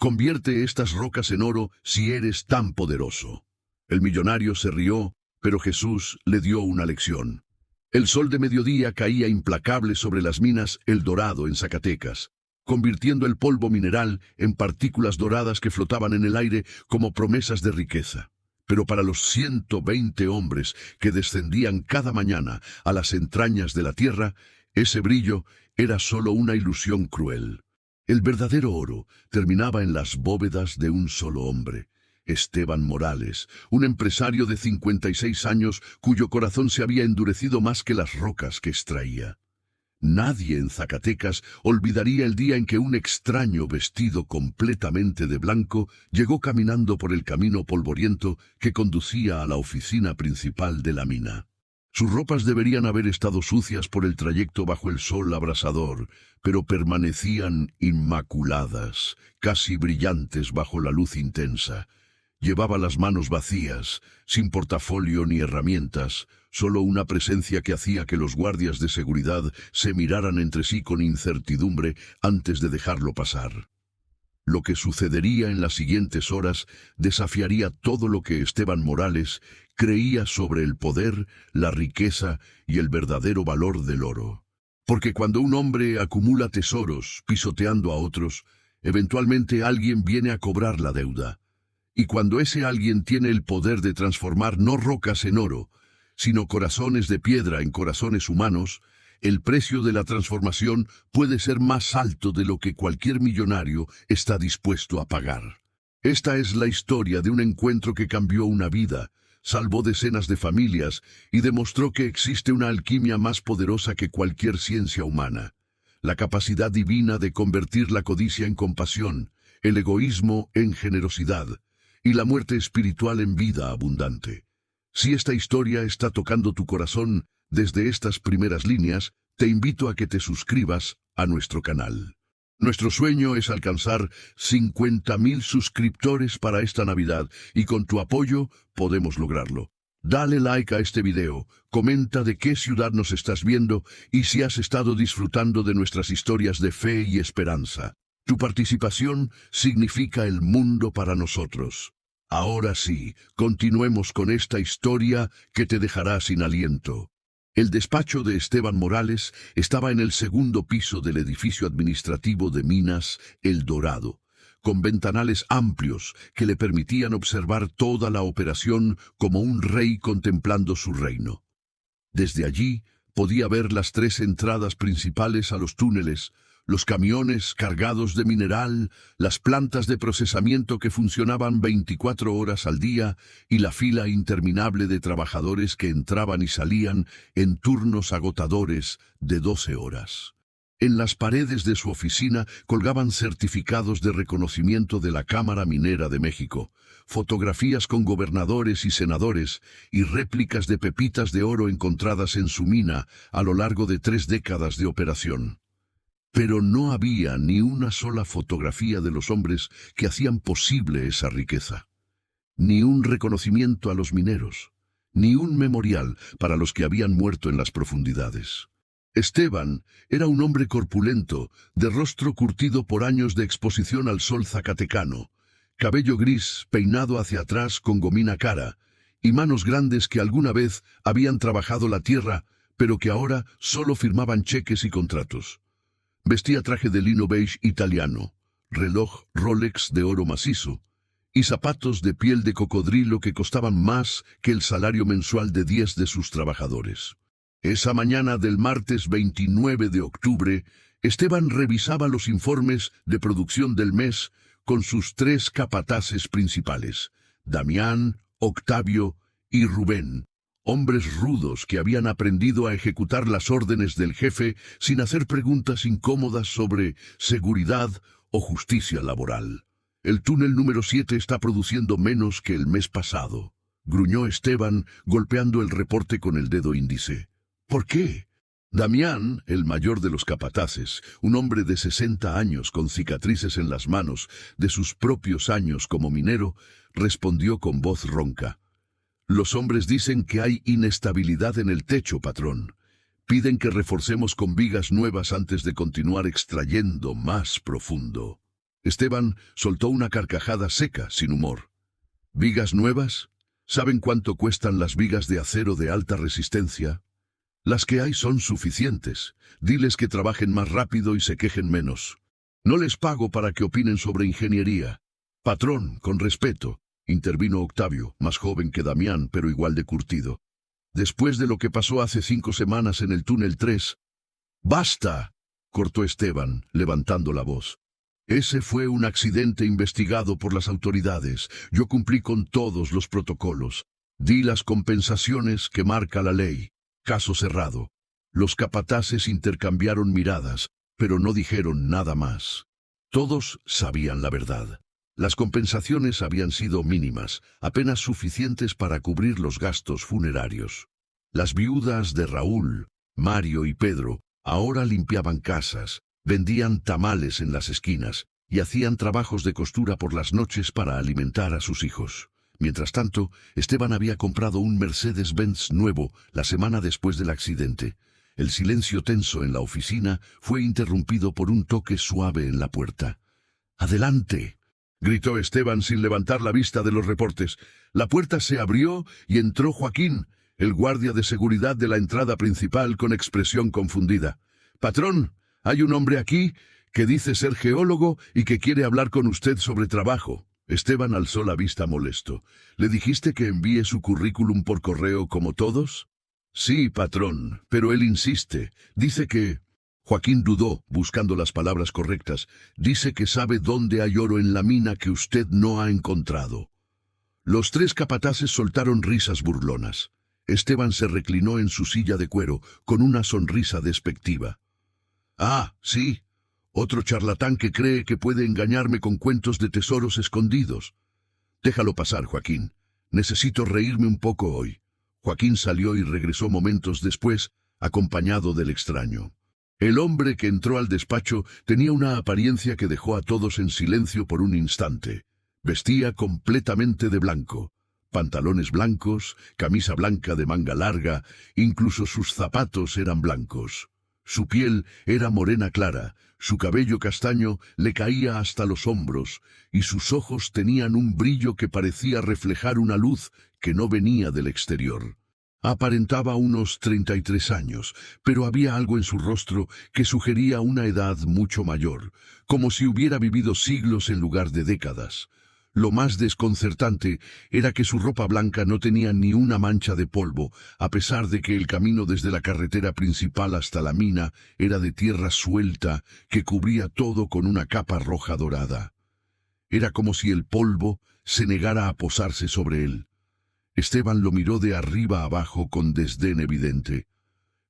Convierte estas rocas en oro si eres tan poderoso. El millonario se rió, pero Jesús le dio una lección. El sol de mediodía caía implacable sobre las minas El Dorado en Zacatecas, convirtiendo el polvo mineral en partículas doradas que flotaban en el aire como promesas de riqueza. Pero para los 120 hombres que descendían cada mañana a las entrañas de la tierra, ese brillo era solo una ilusión cruel. El verdadero oro terminaba en las bóvedas de un solo hombre, Esteban Morales, un empresario de 56 años cuyo corazón se había endurecido más que las rocas que extraía. Nadie en Zacatecas olvidaría el día en que un extraño vestido completamente de blanco llegó caminando por el camino polvoriento que conducía a la oficina principal de la mina. Sus ropas deberían haber estado sucias por el trayecto bajo el sol abrasador, pero permanecían inmaculadas, casi brillantes bajo la luz intensa. Llevaba las manos vacías, sin portafolio ni herramientas, solo una presencia que hacía que los guardias de seguridad se miraran entre sí con incertidumbre antes de dejarlo pasar. Lo que sucedería en las siguientes horas desafiaría todo lo que Esteban Morales creía sobre el poder, la riqueza y el verdadero valor del oro. Porque cuando un hombre acumula tesoros pisoteando a otros, eventualmente alguien viene a cobrar la deuda. Y cuando ese alguien tiene el poder de transformar no rocas en oro, sino corazones de piedra en corazones humanos, el precio de la transformación puede ser más alto de lo que cualquier millonario está dispuesto a pagar. Esta es la historia de un encuentro que cambió una vida, salvó decenas de familias y demostró que existe una alquimia más poderosa que cualquier ciencia humana. La capacidad divina de convertir la codicia en compasión, el egoísmo en generosidad y la muerte espiritual en vida abundante. Si esta historia está tocando tu corazón desde estas primeras líneas, te invito a que te suscribas a nuestro canal. Nuestro sueño es alcanzar 50,000 suscriptores para esta Navidad y con tu apoyo podemos lograrlo. Dale like a este video, comenta de qué ciudad nos estás viendo y si has estado disfrutando de nuestras historias de fe y esperanza. Tu participación significa el mundo para nosotros. Ahora sí, continuemos con esta historia que te dejará sin aliento. El despacho de Esteban Morales estaba en el segundo piso del edificio administrativo de Minas El Dorado, con ventanales amplios que le permitían observar toda la operación como un rey contemplando su reino. Desde allí podía ver las 3 entradas principales a los túneles, los camiones cargados de mineral, las plantas de procesamiento que funcionaban 24 horas al día y la fila interminable de trabajadores que entraban y salían en turnos agotadores de 12 horas. En las paredes de su oficina colgaban certificados de reconocimiento de la Cámara Minera de México, fotografías con gobernadores y senadores y réplicas de pepitas de oro encontradas en su mina a lo largo de 3 décadas de operación. Pero no había ni una sola fotografía de los hombres que hacían posible esa riqueza. Ni un reconocimiento a los mineros, ni un memorial para los que habían muerto en las profundidades. Esteban era un hombre corpulento, de rostro curtido por años de exposición al sol zacatecano, cabello gris peinado hacia atrás con gomina cara, y manos grandes que alguna vez habían trabajado la tierra, pero que ahora solo firmaban cheques y contratos. Vestía traje de lino beige italiano, reloj Rolex de oro macizo y zapatos de piel de cocodrilo que costaban más que el salario mensual de 10 de sus trabajadores. Esa mañana del martes 29 de octubre, Esteban revisaba los informes de producción del mes con sus 3 capataces principales, Damián, Octavio y Rubén. Hombres rudos que habían aprendido a ejecutar las órdenes del jefe sin hacer preguntas incómodas sobre seguridad o justicia laboral. El túnel número 7 está produciendo menos que el mes pasado, gruñó Esteban, golpeando el reporte con el dedo índice. ¿Por qué? Damián, el mayor de los capataces, un hombre de 60 años con cicatrices en las manos de sus propios años como minero, respondió con voz ronca. Los hombres dicen que hay inestabilidad en el techo, patrón. Piden que reforcemos con vigas nuevas antes de continuar extrayendo más profundo. Esteban soltó una carcajada seca, sin humor. ¿Vigas nuevas? ¿Saben cuánto cuestan las vigas de acero de alta resistencia? Las que hay son suficientes. Diles que trabajen más rápido y se quejen menos. No les pago para que opinen sobre ingeniería. Patrón, con respeto, intervino Octavio, más joven que Damián, pero igual de curtido. Después de lo que pasó hace 5 semanas en el túnel 3... ¡Basta!, cortó Esteban, levantando la voz. Ese fue un accidente investigado por las autoridades. Yo cumplí con todos los protocolos. Di las compensaciones que marca la ley. Caso cerrado. Los capataces intercambiaron miradas, pero no dijeron nada más. Todos sabían la verdad. Las compensaciones habían sido mínimas, apenas suficientes para cubrir los gastos funerarios. Las viudas de Raúl, Mario y Pedro ahora limpiaban casas, vendían tamales en las esquinas y hacían trabajos de costura por las noches para alimentar a sus hijos. Mientras tanto, Esteban había comprado un Mercedes-Benz nuevo la semana después del accidente. El silencio tenso en la oficina fue interrumpido por un toque suave en la puerta. «¡Adelante!», gritó Esteban sin levantar la vista de los reportes. La puerta se abrió y entró Joaquín, el guardia de seguridad de la entrada principal, con expresión confundida. «Patrón, hay un hombre aquí que dice ser geólogo y que quiere hablar con usted sobre trabajo». Esteban alzó la vista molesto. «¿Le dijiste que envíe su currículum por correo como todos?» «Sí, patrón, pero él insiste. Dice que...» Joaquín dudó, buscando las palabras correctas. «Dice que sabe dónde hay oro en la mina que usted no ha encontrado». Los 3 capataces soltaron risas burlonas. Esteban se reclinó en su silla de cuero, con una sonrisa despectiva. «Ah, sí. Otro charlatán que cree que puede engañarme con cuentos de tesoros escondidos. Déjalo pasar, Joaquín. Necesito reírme un poco hoy». Joaquín salió y regresó momentos después, acompañado del extraño. El hombre que entró al despacho tenía una apariencia que dejó a todos en silencio por un instante. Vestía completamente de blanco. Pantalones blancos, camisa blanca de manga larga, incluso sus zapatos eran blancos. Su piel era morena clara, su cabello castaño le caía hasta los hombros, y sus ojos tenían un brillo que parecía reflejar una luz que no venía del exterior. Aparentaba unos 33 años, pero había algo en su rostro que sugería una edad mucho mayor, como si hubiera vivido siglos en lugar de décadas. Lo más desconcertante era que su ropa blanca no tenía ni una mancha de polvo, a pesar de que el camino desde la carretera principal hasta la mina era de tierra suelta que cubría todo con una capa roja dorada. Era como si el polvo se negara a posarse sobre él. Esteban lo miró de arriba abajo con desdén evidente.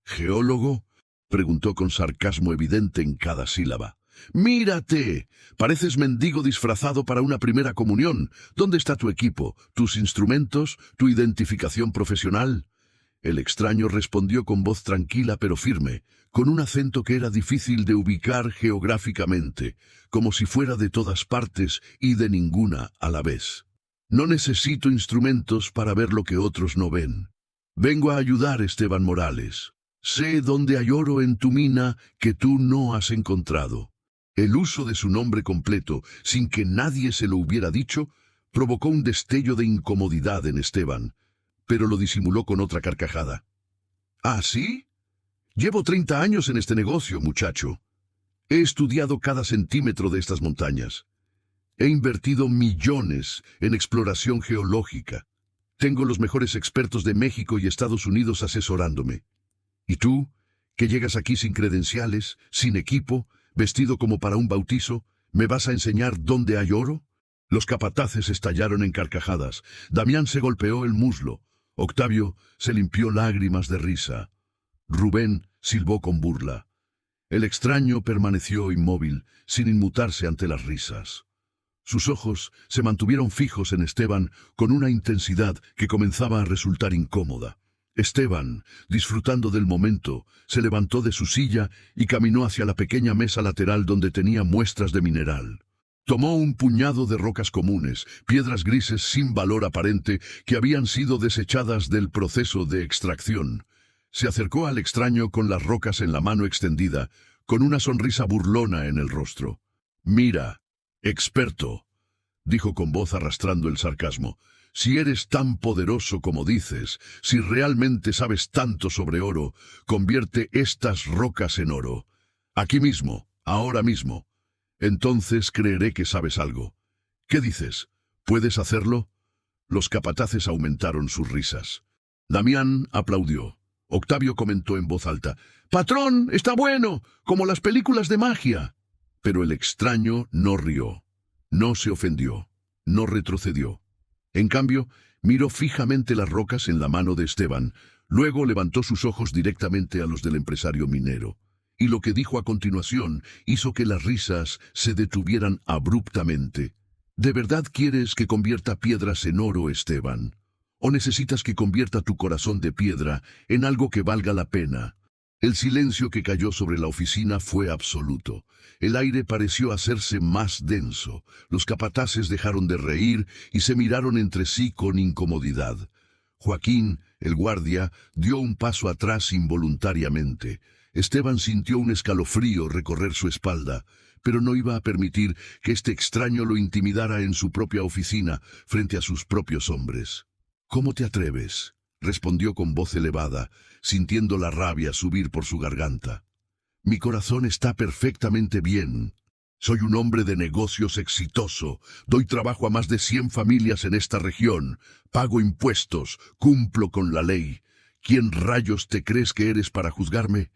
«¿Geólogo?», preguntó con sarcasmo evidente en cada sílaba. «¡Mírate! Pareces mendigo disfrazado para una primera comunión. ¿Dónde está tu equipo, tus instrumentos, tu identificación profesional?» El extraño respondió con voz tranquila pero firme, con un acento que era difícil de ubicar geográficamente, como si fuera de todas partes y de ninguna a la vez. «No necesito instrumentos para ver lo que otros no ven. Vengo a ayudar, Esteban Morales. Sé dónde hay oro en tu mina que tú no has encontrado». El uso de su nombre completo, sin que nadie se lo hubiera dicho, provocó un destello de incomodidad en Esteban, pero lo disimuló con otra carcajada. «¿Ah, sí? Llevo 30 años en este negocio, muchacho. He estudiado cada centímetro de estas montañas. He invertido millones en exploración geológica. Tengo los mejores expertos de México y Estados Unidos asesorándome. ¿Y tú, que llegas aquí sin credenciales, sin equipo, vestido como para un bautizo, me vas a enseñar dónde hay oro?» Los capataces estallaron en carcajadas. Damián se golpeó el muslo. Octavio se limpió lágrimas de risa. Rubén silbó con burla. El extraño permaneció inmóvil, sin inmutarse ante las risas. Sus ojos se mantuvieron fijos en Esteban con una intensidad que comenzaba a resultar incómoda. Esteban, disfrutando del momento, se levantó de su silla y caminó hacia la pequeña mesa lateral donde tenía muestras de mineral. Tomó un puñado de rocas comunes, piedras grises sin valor aparente que habían sido desechadas del proceso de extracción. Se acercó al extraño con las rocas en la mano extendida, con una sonrisa burlona en el rostro. «Mira, Experto, dijo con voz arrastrando el sarcasmo, si eres tan poderoso como dices, si realmente sabes tanto sobre oro, convierte estas rocas en oro. Aquí mismo, ahora mismo. Entonces creeré que sabes algo. ¿Qué dices? ¿Puedes hacerlo? Los capataces aumentaron sus risas. Damián aplaudió. Octavio comentó en voz alta, «Patrón, está bueno, como las películas de magia». Pero el extraño no rió, no se ofendió, no retrocedió. En cambio, miró fijamente las rocas en la mano de Esteban, luego levantó sus ojos directamente a los del empresario minero. Y lo que dijo a continuación hizo que las risas se detuvieran abruptamente. ¿De verdad quieres que convierta piedras en oro, Esteban? ¿O necesitas que convierta tu corazón de piedra en algo que valga la pena? El silencio que cayó sobre la oficina fue absoluto. El aire pareció hacerse más denso. Los capataces dejaron de reír y se miraron entre sí con incomodidad. Joaquín, el guardia, dio un paso atrás involuntariamente. Esteban sintió un escalofrío recorrer su espalda, pero no iba a permitir que este extraño lo intimidara en su propia oficina frente a sus propios hombres. «¿Cómo te atreves?», respondió con voz elevada, sintiendo la rabia subir por su garganta. «Mi corazón está perfectamente bien. Soy un hombre de negocios exitoso, doy trabajo a más de 100 familias en esta región, pago impuestos, cumplo con la ley. ¿Quién rayos te crees que eres para juzgarme?».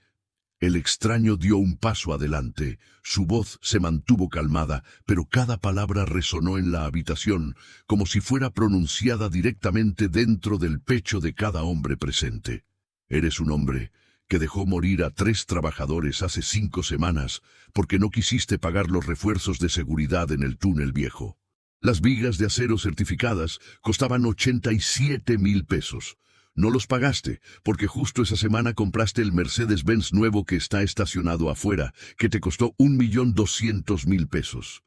El extraño dio un paso adelante. Su voz se mantuvo calmada, pero cada palabra resonó en la habitación, como si fuera pronunciada directamente dentro del pecho de cada hombre presente. «Eres un hombre que dejó morir a 3 trabajadores hace 5 semanas porque no quisiste pagar los refuerzos de seguridad en el túnel viejo. Las vigas de acero certificadas costaban 87,000 pesos. No los pagaste, porque justo esa semana compraste el Mercedes-Benz nuevo que está estacionado afuera, que te costó 1,200,000 pesos.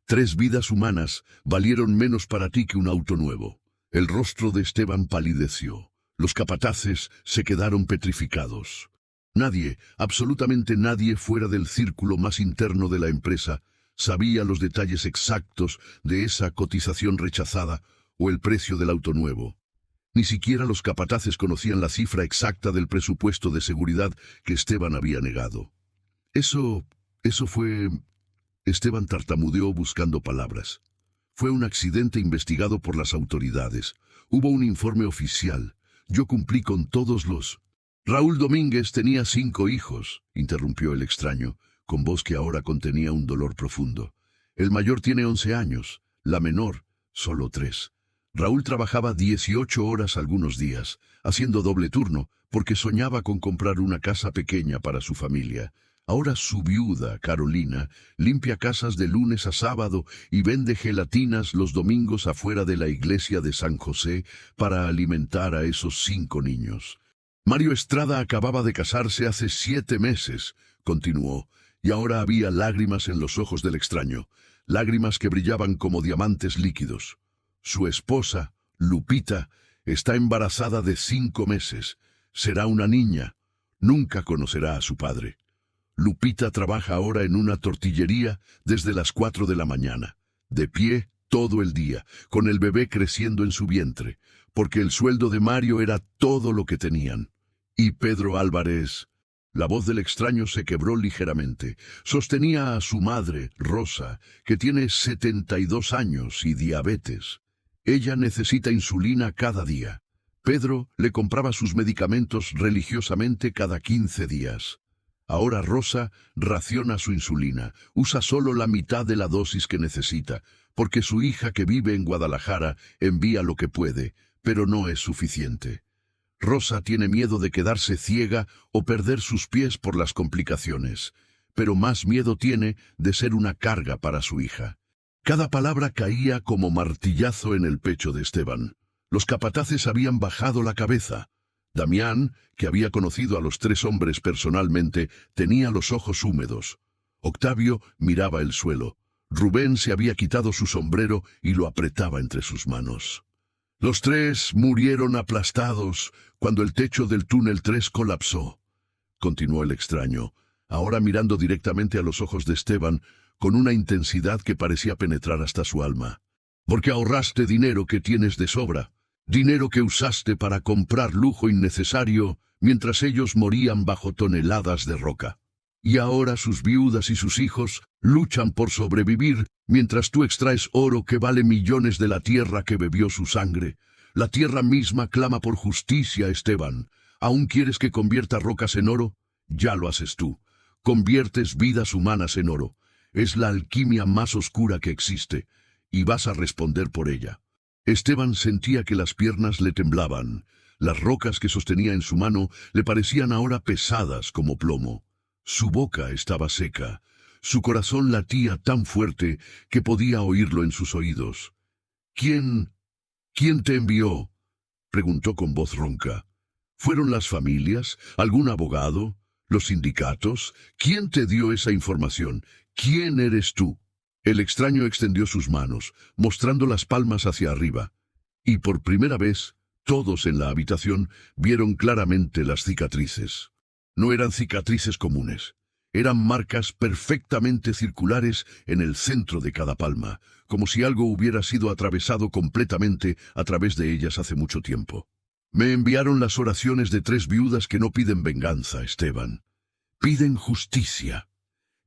3 vidas humanas valieron menos para ti que un auto nuevo». El rostro de Esteban palideció. Los capataces se quedaron petrificados. Nadie, absolutamente nadie fuera del círculo más interno de la empresa, sabía los detalles exactos de esa cotización rechazada o el precio del auto nuevo. Ni siquiera los capataces conocían la cifra exacta del presupuesto de seguridad que Esteban había negado. Eso fue... Esteban tartamudeó buscando palabras. «Fue un accidente investigado por las autoridades. Hubo un informe oficial. Yo cumplí con todos los...». «Raúl Domínguez tenía 5 hijos», interrumpió el extraño, con voz que ahora contenía un dolor profundo. «El mayor tiene 11 años, la menor, solo 3. Raúl trabajaba 18 horas algunos días, haciendo doble turno, porque soñaba con comprar una casa pequeña para su familia. Ahora su viuda, Carolina, limpia casas de lunes a sábado y vende gelatinas los domingos afuera de la iglesia de San José para alimentar a esos 5 niños. Mario Estrada acababa de casarse hace 7 meses, continuó, y ahora había lágrimas en los ojos del extraño, lágrimas que brillaban como diamantes líquidos. Su esposa, Lupita, está embarazada de 5 meses. Será una niña. Nunca conocerá a su padre. Lupita trabaja ahora en una tortillería desde las 4 de la mañana, de pie todo el día, con el bebé creciendo en su vientre, porque el sueldo de Mario era todo lo que tenían. Y Pedro Álvarez... La voz del extraño se quebró ligeramente. Sostenía a su madre, Rosa, que tiene 72 años y diabetes. Ella necesita insulina cada día. Pedro le compraba sus medicamentos religiosamente cada 15 días. Ahora Rosa raciona su insulina, usa solo la mitad de la dosis que necesita, porque su hija que vive en Guadalajara envía lo que puede, pero no es suficiente. Rosa tiene miedo de quedarse ciega o perder sus pies por las complicaciones, pero más miedo tiene de ser una carga para su hija. Cada palabra caía como martillazo en el pecho de Esteban. Los capataces habían bajado la cabeza. Damián, que había conocido a los 3 hombres personalmente, tenía los ojos húmedos. Octavio miraba el suelo. Rubén se había quitado su sombrero y lo apretaba entre sus manos. Los 3 murieron aplastados cuando el techo del túnel 3 colapsó, continuó el extraño, ahora mirando directamente a los ojos de Esteban, con una intensidad que parecía penetrar hasta su alma. Porque ahorraste dinero que tienes de sobra, dinero que usaste para comprar lujo innecesario mientras ellos morían bajo toneladas de roca. Y ahora sus viudas y sus hijos luchan por sobrevivir mientras tú extraes oro que vale millones de la tierra que bebió su sangre. La tierra misma clama por justicia, Esteban. ¿Aún quieres que convierta rocas en oro? Ya lo haces tú. Conviertes vidas humanas en oro. Es la alquimia más oscura que existe, y vas a responder por ella. Esteban sentía que las piernas le temblaban. Las rocas que sostenía en su mano le parecían ahora pesadas como plomo. Su boca estaba seca. Su corazón latía tan fuerte que podía oírlo en sus oídos. ¿Quién te envió?, preguntó con voz ronca. ¿Fueron las familias? ¿Algún abogado? ¿Los sindicatos? ¿Quién te dio esa información? ¿Quién eres tú? El extraño extendió sus manos, mostrando las palmas hacia arriba, y por primera vez, todos en la habitación vieron claramente las cicatrices. No eran cicatrices comunes, eran marcas perfectamente circulares en el centro de cada palma, como si algo hubiera sido atravesado completamente a través de ellas hace mucho tiempo. Me enviaron las oraciones de 3 viudas que no piden venganza, Esteban. Piden justicia.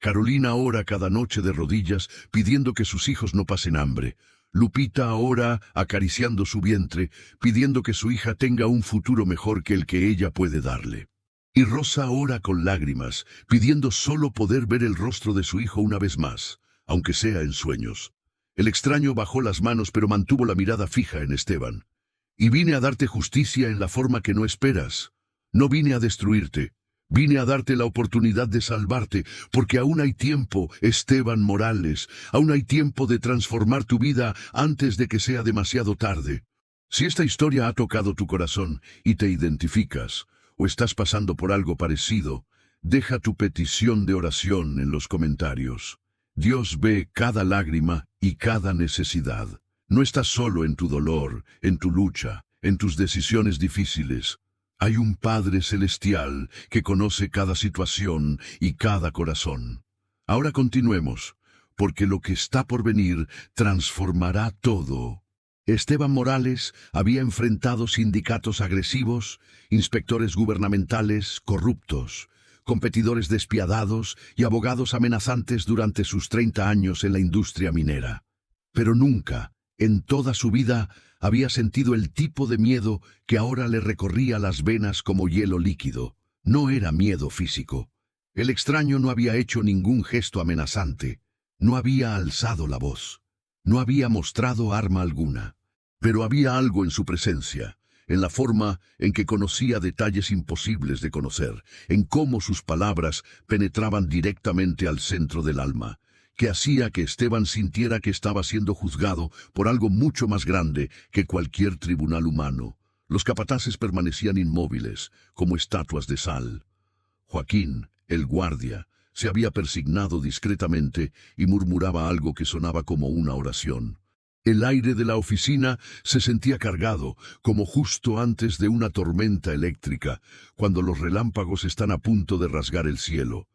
Carolina ora cada noche de rodillas pidiendo que sus hijos no pasen hambre. Lupita ora acariciando su vientre, pidiendo que su hija tenga un futuro mejor que el que ella puede darle. Y Rosa ora con lágrimas, pidiendo solo poder ver el rostro de su hijo una vez más, aunque sea en sueños. El extraño bajó las manos pero mantuvo la mirada fija en Esteban. Y vine a darte justicia en la forma que no esperas. No vine a destruirte. Vine a darte la oportunidad de salvarte, porque aún hay tiempo, Esteban Morales, aún hay tiempo de transformar tu vida antes de que sea demasiado tarde. Si esta historia ha tocado tu corazón y te identificas, o estás pasando por algo parecido, deja tu petición de oración en los comentarios. Dios ve cada lágrima y cada necesidad. No estás solo en tu dolor, en tu lucha, en tus decisiones difíciles. Hay un Padre Celestial que conoce cada situación y cada corazón. Ahora continuemos, porque lo que está por venir transformará todo. Esteban Morales había enfrentado sindicatos agresivos, inspectores gubernamentales corruptos, competidores despiadados y abogados amenazantes durante sus 30 años en la industria minera. Pero nunca, en toda su vida, había sentido el tipo de miedo que ahora le recorría las venas como hielo líquido. No era miedo físico. El extraño no había hecho ningún gesto amenazante. No había alzado la voz. No había mostrado arma alguna. Pero había algo en su presencia, en la forma en que conocía detalles imposibles de conocer, en cómo sus palabras penetraban directamente al centro del alma, que hacía que Esteban sintiera que estaba siendo juzgado por algo mucho más grande que cualquier tribunal humano. Los capataces permanecían inmóviles, como estatuas de sal. Joaquín, el guardia, se había persignado discretamente y murmuraba algo que sonaba como una oración. El aire de la oficina se sentía cargado, como justo antes de una tormenta eléctrica, cuando los relámpagos están a punto de rasgar el cielo.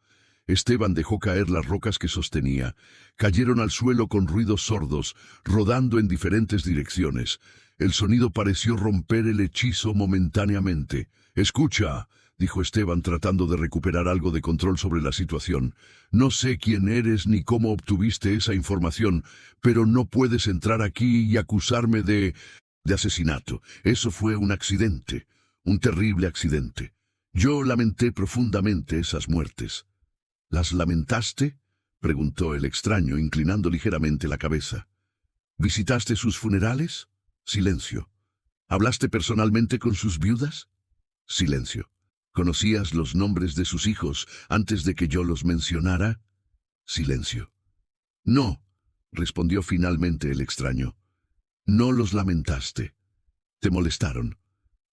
Esteban dejó caer las rocas que sostenía. Cayeron al suelo con ruidos sordos, rodando en diferentes direcciones. El sonido pareció romper el hechizo momentáneamente. «Escucha», dijo Esteban tratando de recuperar algo de control sobre la situación. «No sé quién eres ni cómo obtuviste esa información, pero no puedes entrar aquí y acusarme de asesinato. Eso fue un accidente, un terrible accidente. Yo lamenté profundamente esas muertes». «¿Las lamentaste?», preguntó el extraño, inclinando ligeramente la cabeza. «¿Visitaste sus funerales?». Silencio. «¿Hablaste personalmente con sus viudas?». Silencio. «¿Conocías los nombres de sus hijos antes de que yo los mencionara?». Silencio. «No», respondió finalmente el extraño. «No los lamentaste. Te molestaron.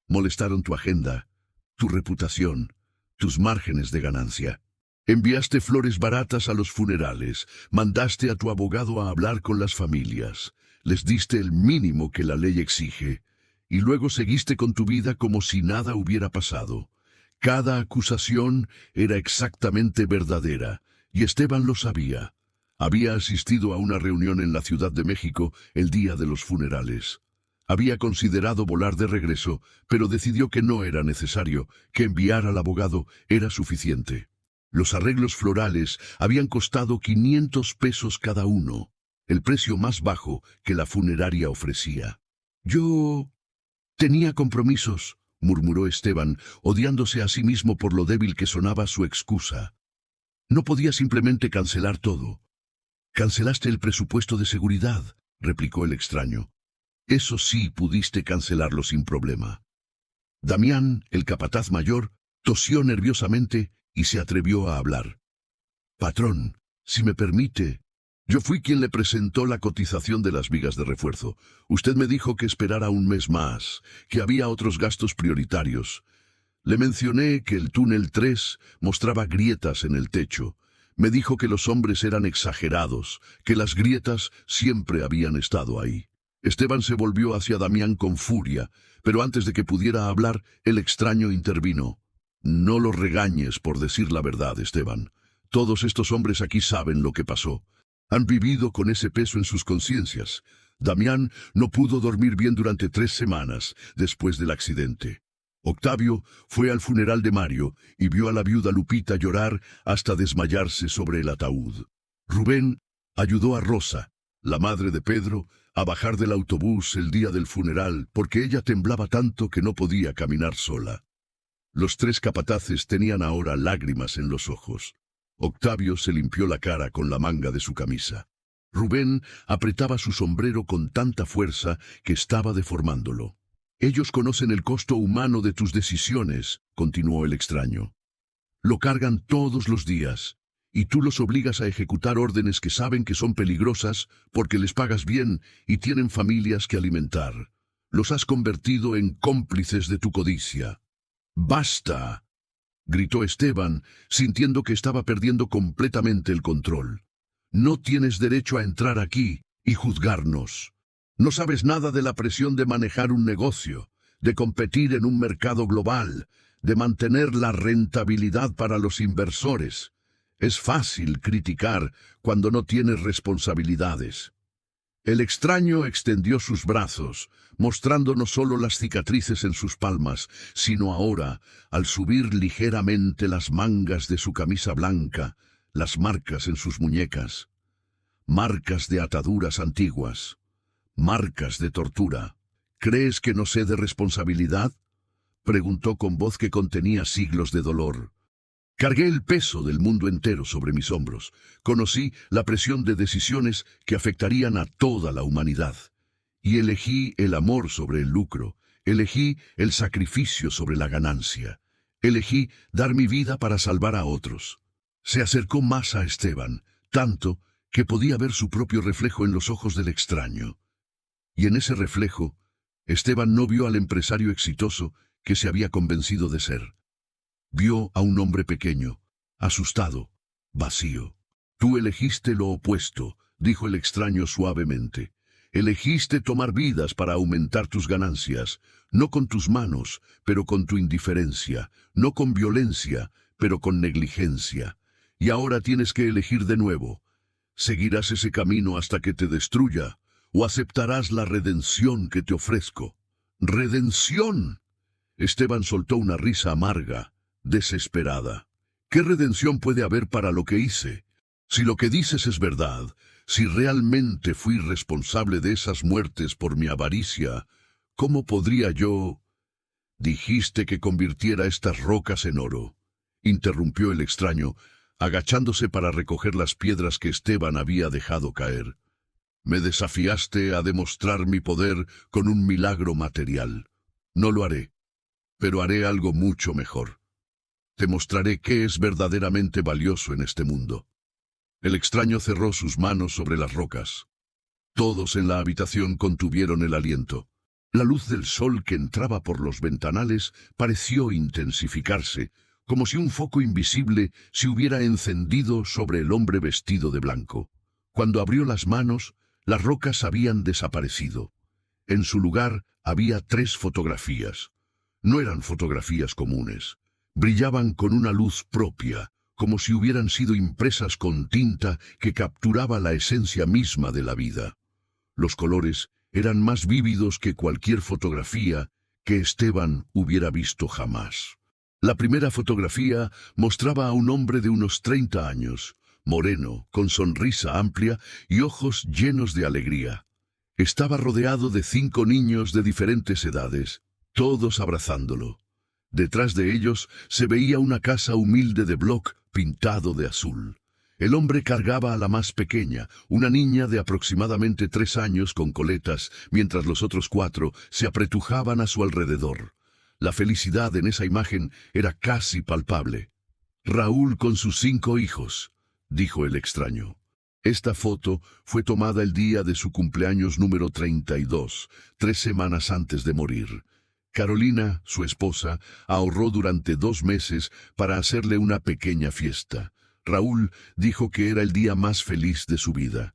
Molestaron tu agenda, tu reputación, tus márgenes de ganancia. Enviaste flores baratas a los funerales, mandaste a tu abogado a hablar con las familias, les diste el mínimo que la ley exige, y luego seguiste con tu vida como si nada hubiera pasado. Cada acusación era exactamente verdadera, y Esteban lo sabía. Había asistido a una reunión en la Ciudad de México el día de los funerales. Había considerado volar de regreso, pero decidió que no era necesario, que enviar al abogado era suficiente. Los arreglos florales habían costado 500 pesos cada uno, el precio más bajo que la funeraria ofrecía. Yo tenía compromisos, murmuró Esteban, odiándose a sí mismo por lo débil que sonaba su excusa. No podía simplemente cancelar todo. Cancelaste el presupuesto de seguridad, replicó el extraño. Eso sí pudiste cancelarlo sin problema. Damián, el capataz mayor, tosió nerviosamente y se atrevió a hablar. Patrón, si me permite, yo fui quien le presentó la cotización de las vigas de refuerzo. Usted me dijo que esperara un mes más, que había otros gastos prioritarios. Le mencioné que el túnel 3 mostraba grietas en el techo. Me dijo que los hombres eran exagerados, que las grietas siempre habían estado ahí. Esteban se volvió hacia Damián con furia, pero antes de que pudiera hablar, el extraño intervino. No lo regañes por decir la verdad, Esteban. Todos estos hombres aquí saben lo que pasó. Han vivido con ese peso en sus conciencias. Damián no pudo dormir bien durante 3 semanas después del accidente. Octavio fue al funeral de Mario y vio a la viuda Lupita llorar hasta desmayarse sobre el ataúd. Rubén ayudó a Rosa, la madre de Pedro, a bajar del autobús el día del funeral porque ella temblaba tanto que no podía caminar sola. Los 3 capataces tenían ahora lágrimas en los ojos. Octavio se limpió la cara con la manga de su camisa. Rubén apretaba su sombrero con tanta fuerza que estaba deformándolo. Ellos conocen el costo humano de tus decisiones, continuó el extraño. Lo cargan todos los días, y tú los obligas a ejecutar órdenes que saben que son peligrosas porque les pagas bien y tienen familias que alimentar. Los has convertido en cómplices de tu codicia. ¡Basta!, gritó Esteban, sintiendo que estaba perdiendo completamente el control. No tienes derecho a entrar aquí y juzgarnos. No sabes nada de la presión de manejar un negocio, de competir en un mercado global, de mantener la rentabilidad para los inversores. Es fácil criticar cuando no tienes responsabilidades. El extraño extendió sus brazos, mostrando no solo las cicatrices en sus palmas, sino ahora, al subir ligeramente las mangas de su camisa blanca, las marcas en sus muñecas. Marcas de ataduras antiguas. Marcas de tortura. ¿Crees que no sé de responsabilidad?, preguntó con voz que contenía siglos de dolor. Cargué el peso del mundo entero sobre mis hombros. Conocí la presión de decisiones que afectarían a toda la humanidad. Y elegí el amor sobre el lucro. Elegí el sacrificio sobre la ganancia. Elegí dar mi vida para salvar a otros. Se acercó más a Esteban, tanto que podía ver su propio reflejo en los ojos del extraño. Y en ese reflejo, Esteban no vio al empresario exitoso que se había convencido de ser. Vio a un hombre pequeño, asustado, vacío. Tú elegiste lo opuesto, dijo el extraño suavemente. Elegiste tomar vidas para aumentar tus ganancias, no con tus manos, pero con tu indiferencia, no con violencia, pero con negligencia. Y ahora tienes que elegir de nuevo. ¿Seguirás ese camino hasta que te destruya? ¿O aceptarás la redención que te ofrezco? ¡Redención! Esteban soltó una risa amarga, desesperada. ¿Qué redención puede haber para lo que hice? Si lo que dices es verdad, si realmente fui responsable de esas muertes por mi avaricia, ¿cómo podría yo? Dijiste que convirtiera estas rocas en oro, interrumpió el extraño, agachándose para recoger las piedras que Esteban había dejado caer. Me desafiaste a demostrar mi poder con un milagro material. No lo haré, pero haré algo mucho mejor. Te mostraré qué es verdaderamente valioso en este mundo. El extraño cerró sus manos sobre las rocas. Todos en la habitación contuvieron el aliento. La luz del sol que entraba por los ventanales pareció intensificarse, como si un foco invisible se hubiera encendido sobre el hombre vestido de blanco. Cuando abrió las manos, las rocas habían desaparecido. En su lugar había 3 fotografías. No eran fotografías comunes. Brillaban con una luz propia, como si hubieran sido impresas con tinta que capturaba la esencia misma de la vida. Los colores eran más vívidos que cualquier fotografía que Esteban hubiera visto jamás. La primera fotografía mostraba a un hombre de unos 30 años, moreno, con sonrisa amplia y ojos llenos de alegría. Estaba rodeado de 5 niños de diferentes edades, todos abrazándolo. Detrás de ellos se veía una casa humilde de bloc pintado de azul. El hombre cargaba a la más pequeña, una niña de aproximadamente 3 años con coletas, mientras los otros 4 se apretujaban a su alrededor. La felicidad en esa imagen era casi palpable. «Raúl con sus 5 hijos», dijo el extraño. Esta foto fue tomada el día de su cumpleaños número 32, 3 semanas antes de morir. Carolina, su esposa, ahorró durante 2 meses para hacerle una pequeña fiesta. Raúl dijo que era el día más feliz de su vida.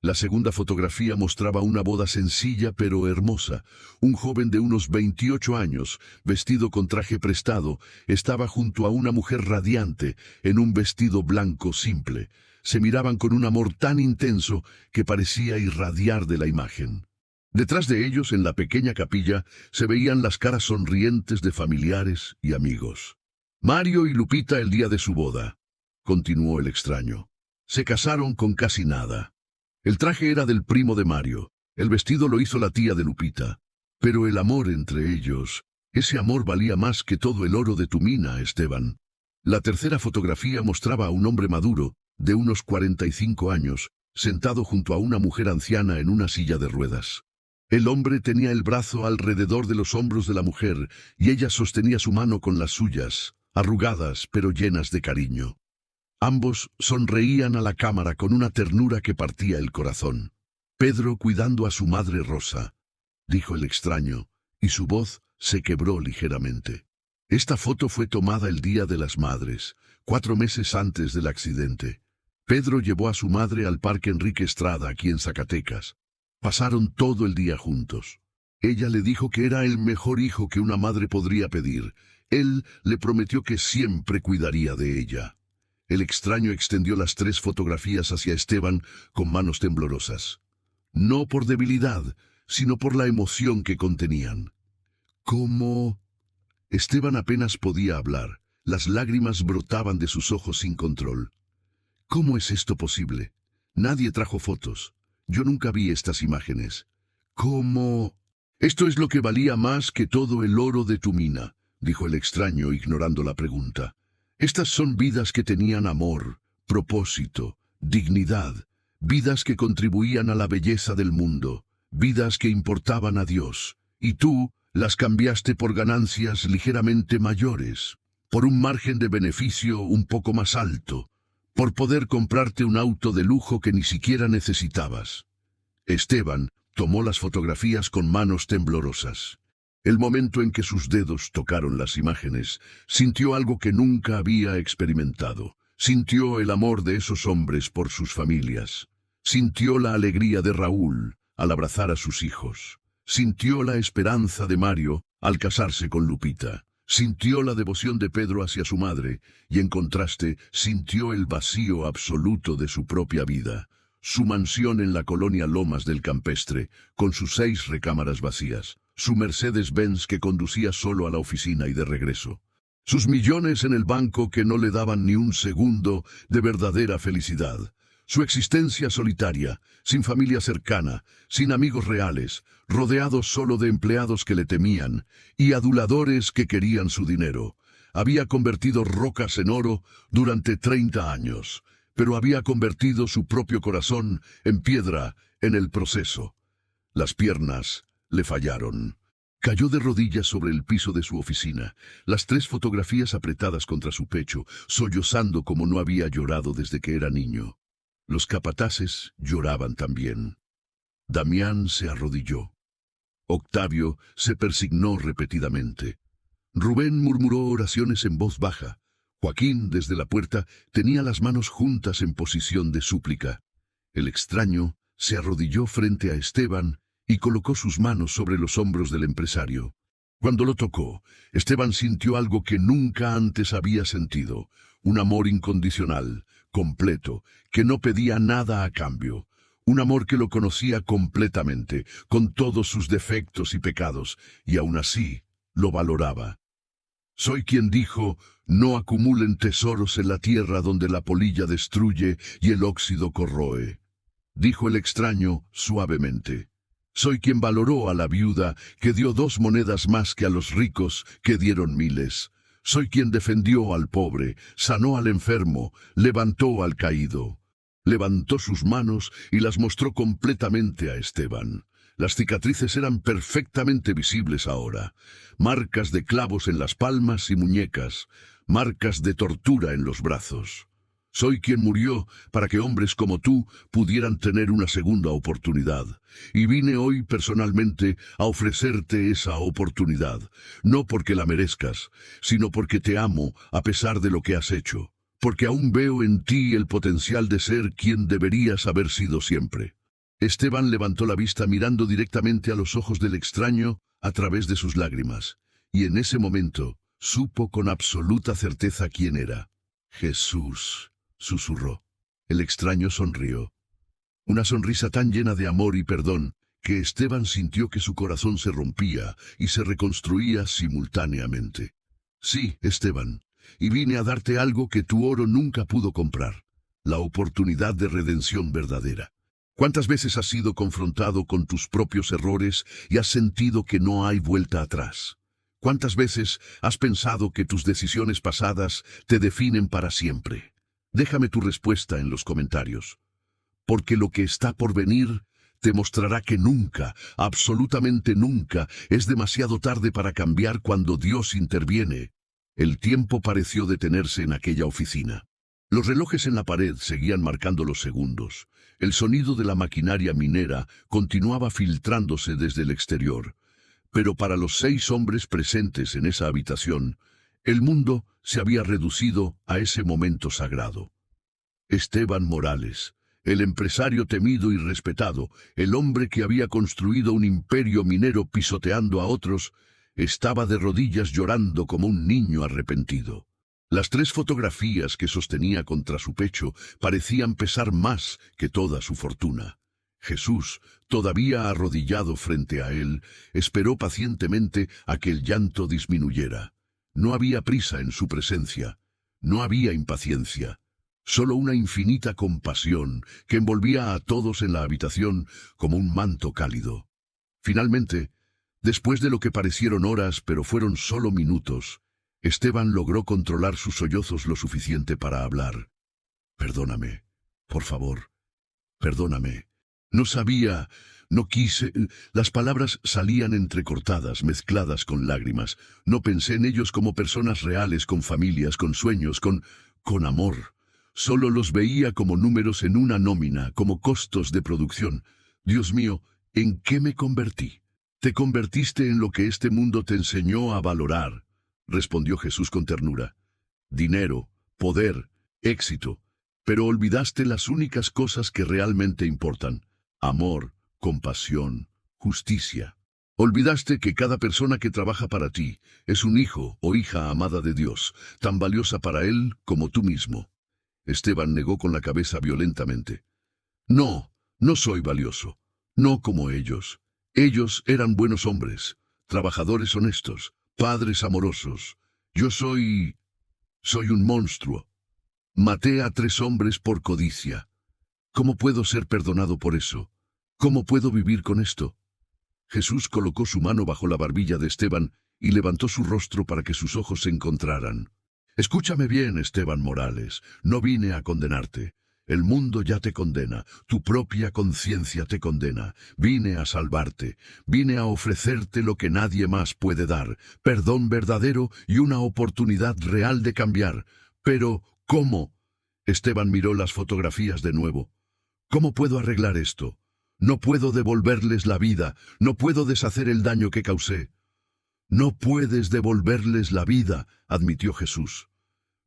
La segunda fotografía mostraba una boda sencilla pero hermosa. Un joven de unos 28 años, vestido con traje prestado, estaba junto a una mujer radiante en un vestido blanco simple. Se miraban con un amor tan intenso que parecía irradiar de la imagen. Detrás de ellos, en la pequeña capilla, se veían las caras sonrientes de familiares y amigos. Mario y Lupita el día de su boda, continuó el extraño. Se casaron con casi nada. El traje era del primo de Mario, el vestido lo hizo la tía de Lupita. Pero el amor entre ellos, ese amor valía más que todo el oro de tu mina, Esteban. La tercera fotografía mostraba a un hombre maduro, de unos 45 años, sentado junto a una mujer anciana en una silla de ruedas. El hombre tenía el brazo alrededor de los hombros de la mujer y ella sostenía su mano con las suyas, arrugadas pero llenas de cariño. Ambos sonreían a la cámara con una ternura que partía el corazón. «Pedro cuidando a su madre Rosa», dijo el extraño, y su voz se quebró ligeramente. Esta foto fue tomada el Día de las Madres, 4 meses antes del accidente. Pedro llevó a su madre al Parque Enrique Estrada, aquí en Zacatecas. Pasaron todo el día juntos. Ella le dijo que era el mejor hijo que una madre podría pedir. Él le prometió que siempre cuidaría de ella. El extraño extendió las 3 fotografías hacia Esteban con manos temblorosas. No por debilidad, sino por la emoción que contenían. ¿Cómo? Esteban apenas podía hablar. Las lágrimas brotaban de sus ojos sin control. ¿Cómo es esto posible? Nadie trajo fotos. Yo nunca vi estas imágenes. ¿Cómo? Esto es lo que valía más que todo el oro de tu mina, dijo el extraño ignorando la pregunta. Estas son vidas que tenían amor, propósito, dignidad, vidas que contribuían a la belleza del mundo, vidas que importaban a Dios, y tú las cambiaste por ganancias ligeramente mayores, por un margen de beneficio un poco más alto, por poder comprarte un auto de lujo que ni siquiera necesitabas. Esteban tomó las fotografías con manos temblorosas. El momento en que sus dedos tocaron las imágenes, sintió algo que nunca había experimentado. Sintió el amor de esos hombres por sus familias. Sintió la alegría de Raúl al abrazar a sus hijos. Sintió la esperanza de Mario al casarse con Lupita. Sintió la devoción de Pedro hacia su madre y, en contraste, sintió el vacío absoluto de su propia vida. Su mansión en la colonia Lomas del Campestre, con sus 6 recámaras vacías. Su Mercedes-Benz que conducía solo a la oficina y de regreso. Sus millones en el banco que no le daban ni un segundo de verdadera felicidad. Su existencia solitaria, sin familia cercana, sin amigos reales, rodeado solo de empleados que le temían y aduladores que querían su dinero. Había convertido rocas en oro durante 30 años, pero había convertido su propio corazón en piedra en el proceso. Las piernas le fallaron. Cayó de rodillas sobre el piso de su oficina, las 3 fotografías apretadas contra su pecho, sollozando como no había llorado desde que era niño. Los capataces lloraban también. Damián se arrodilló. Octavio se persignó repetidamente. Rubén murmuró oraciones en voz baja. Joaquín, desde la puerta, tenía las manos juntas en posición de súplica. El extraño se arrodilló frente a Esteban y colocó sus manos sobre los hombros del empresario. Cuando lo tocó, Esteban sintió algo que nunca antes había sentido, un amor incondicional, completo, que no pedía nada a cambio. Un amor que lo conocía completamente, con todos sus defectos y pecados, y aún así lo valoraba. Soy quien dijo, no acumulen tesoros en la tierra donde la polilla destruye y el óxido corroe. Dijo el extraño suavemente. Soy quien valoró a la viuda que dio 2 monedas más que a los ricos que dieron miles. Soy quien defendió al pobre, sanó al enfermo, levantó al caído. Levantó sus manos y las mostró completamente a Esteban. Las cicatrices eran perfectamente visibles ahora. Marcas de clavos en las palmas y muñecas, marcas de tortura en los brazos. Soy quien murió para que hombres como tú pudieran tener una segunda oportunidad. Y vine hoy personalmente a ofrecerte esa oportunidad, no porque la merezcas, sino porque te amo a pesar de lo que has hecho, porque aún veo en ti el potencial de ser quien deberías haber sido siempre. Esteban levantó la vista mirando directamente a los ojos del extraño a través de sus lágrimas, y en ese momento supo con absoluta certeza quién era. Jesús, susurró. El extraño sonrió. Una sonrisa tan llena de amor y perdón que Esteban sintió que su corazón se rompía y se reconstruía simultáneamente. Sí, Esteban, y vine a darte algo que tu oro nunca pudo comprar, la oportunidad de redención verdadera. ¿Cuántas veces has sido confrontado con tus propios errores y has sentido que no hay vuelta atrás? ¿Cuántas veces has pensado que tus decisiones pasadas te definen para siempre? Déjame tu respuesta en los comentarios, porque lo que está por venir te mostrará que nunca, absolutamente nunca, es demasiado tarde para cambiar cuando Dios interviene. El tiempo pareció detenerse en aquella oficina. Los relojes en la pared seguían marcando los segundos. El sonido de la maquinaria minera continuaba filtrándose desde el exterior. Pero para los 6 hombres presentes en esa habitación, el mundo se había reducido a ese momento sagrado. Esteban Morales, el empresario temido y respetado, el hombre que había construido un imperio minero pisoteando a otros, estaba de rodillas llorando como un niño arrepentido. Las 3 fotografías que sostenía contra su pecho parecían pesar más que toda su fortuna. Jesús, todavía arrodillado frente a él, esperó pacientemente a que el llanto disminuyera. No había prisa en su presencia, no había impaciencia, solo una infinita compasión que envolvía a todos en la habitación como un manto cálido. Finalmente, después de lo que parecieron horas pero fueron solo minutos, Esteban logró controlar sus sollozos lo suficiente para hablar. Perdóname, por favor, perdóname. No sabía, no quise. Las palabras salían entrecortadas, mezcladas con lágrimas. No pensé en ellos como personas reales, con familias, con sueños, con amor. Solo los veía como números en una nómina, como costos de producción. Dios mío, ¿en qué me convertí? Te convertiste en lo que este mundo te enseñó a valorar, respondió Jesús con ternura. Dinero, poder, éxito. Pero olvidaste las únicas cosas que realmente importan. Amor, compasión, justicia. Olvidaste que cada persona que trabaja para ti es un hijo o hija amada de Dios, tan valiosa para Él como tú mismo. Esteban negó con la cabeza violentamente. No, no soy valioso. No como ellos. Ellos eran buenos hombres, trabajadores honestos, padres amorosos. Yo soy un monstruo. Maté a 3 hombres por codicia. ¿Cómo puedo ser perdonado por eso? ¿Cómo puedo vivir con esto? Jesús colocó su mano bajo la barbilla de Esteban y levantó su rostro para que sus ojos se encontraran. Escúchame bien, Esteban Morales, no vine a condenarte. El mundo ya te condena, tu propia conciencia te condena. Vine a salvarte, vine a ofrecerte lo que nadie más puede dar, perdón verdadero y una oportunidad real de cambiar. Pero, ¿cómo? Esteban miró las fotografías de nuevo. ¿Cómo puedo arreglar esto? No puedo devolverles la vida, no puedo deshacer el daño que causé. No puedes devolverles la vida, admitió Jesús.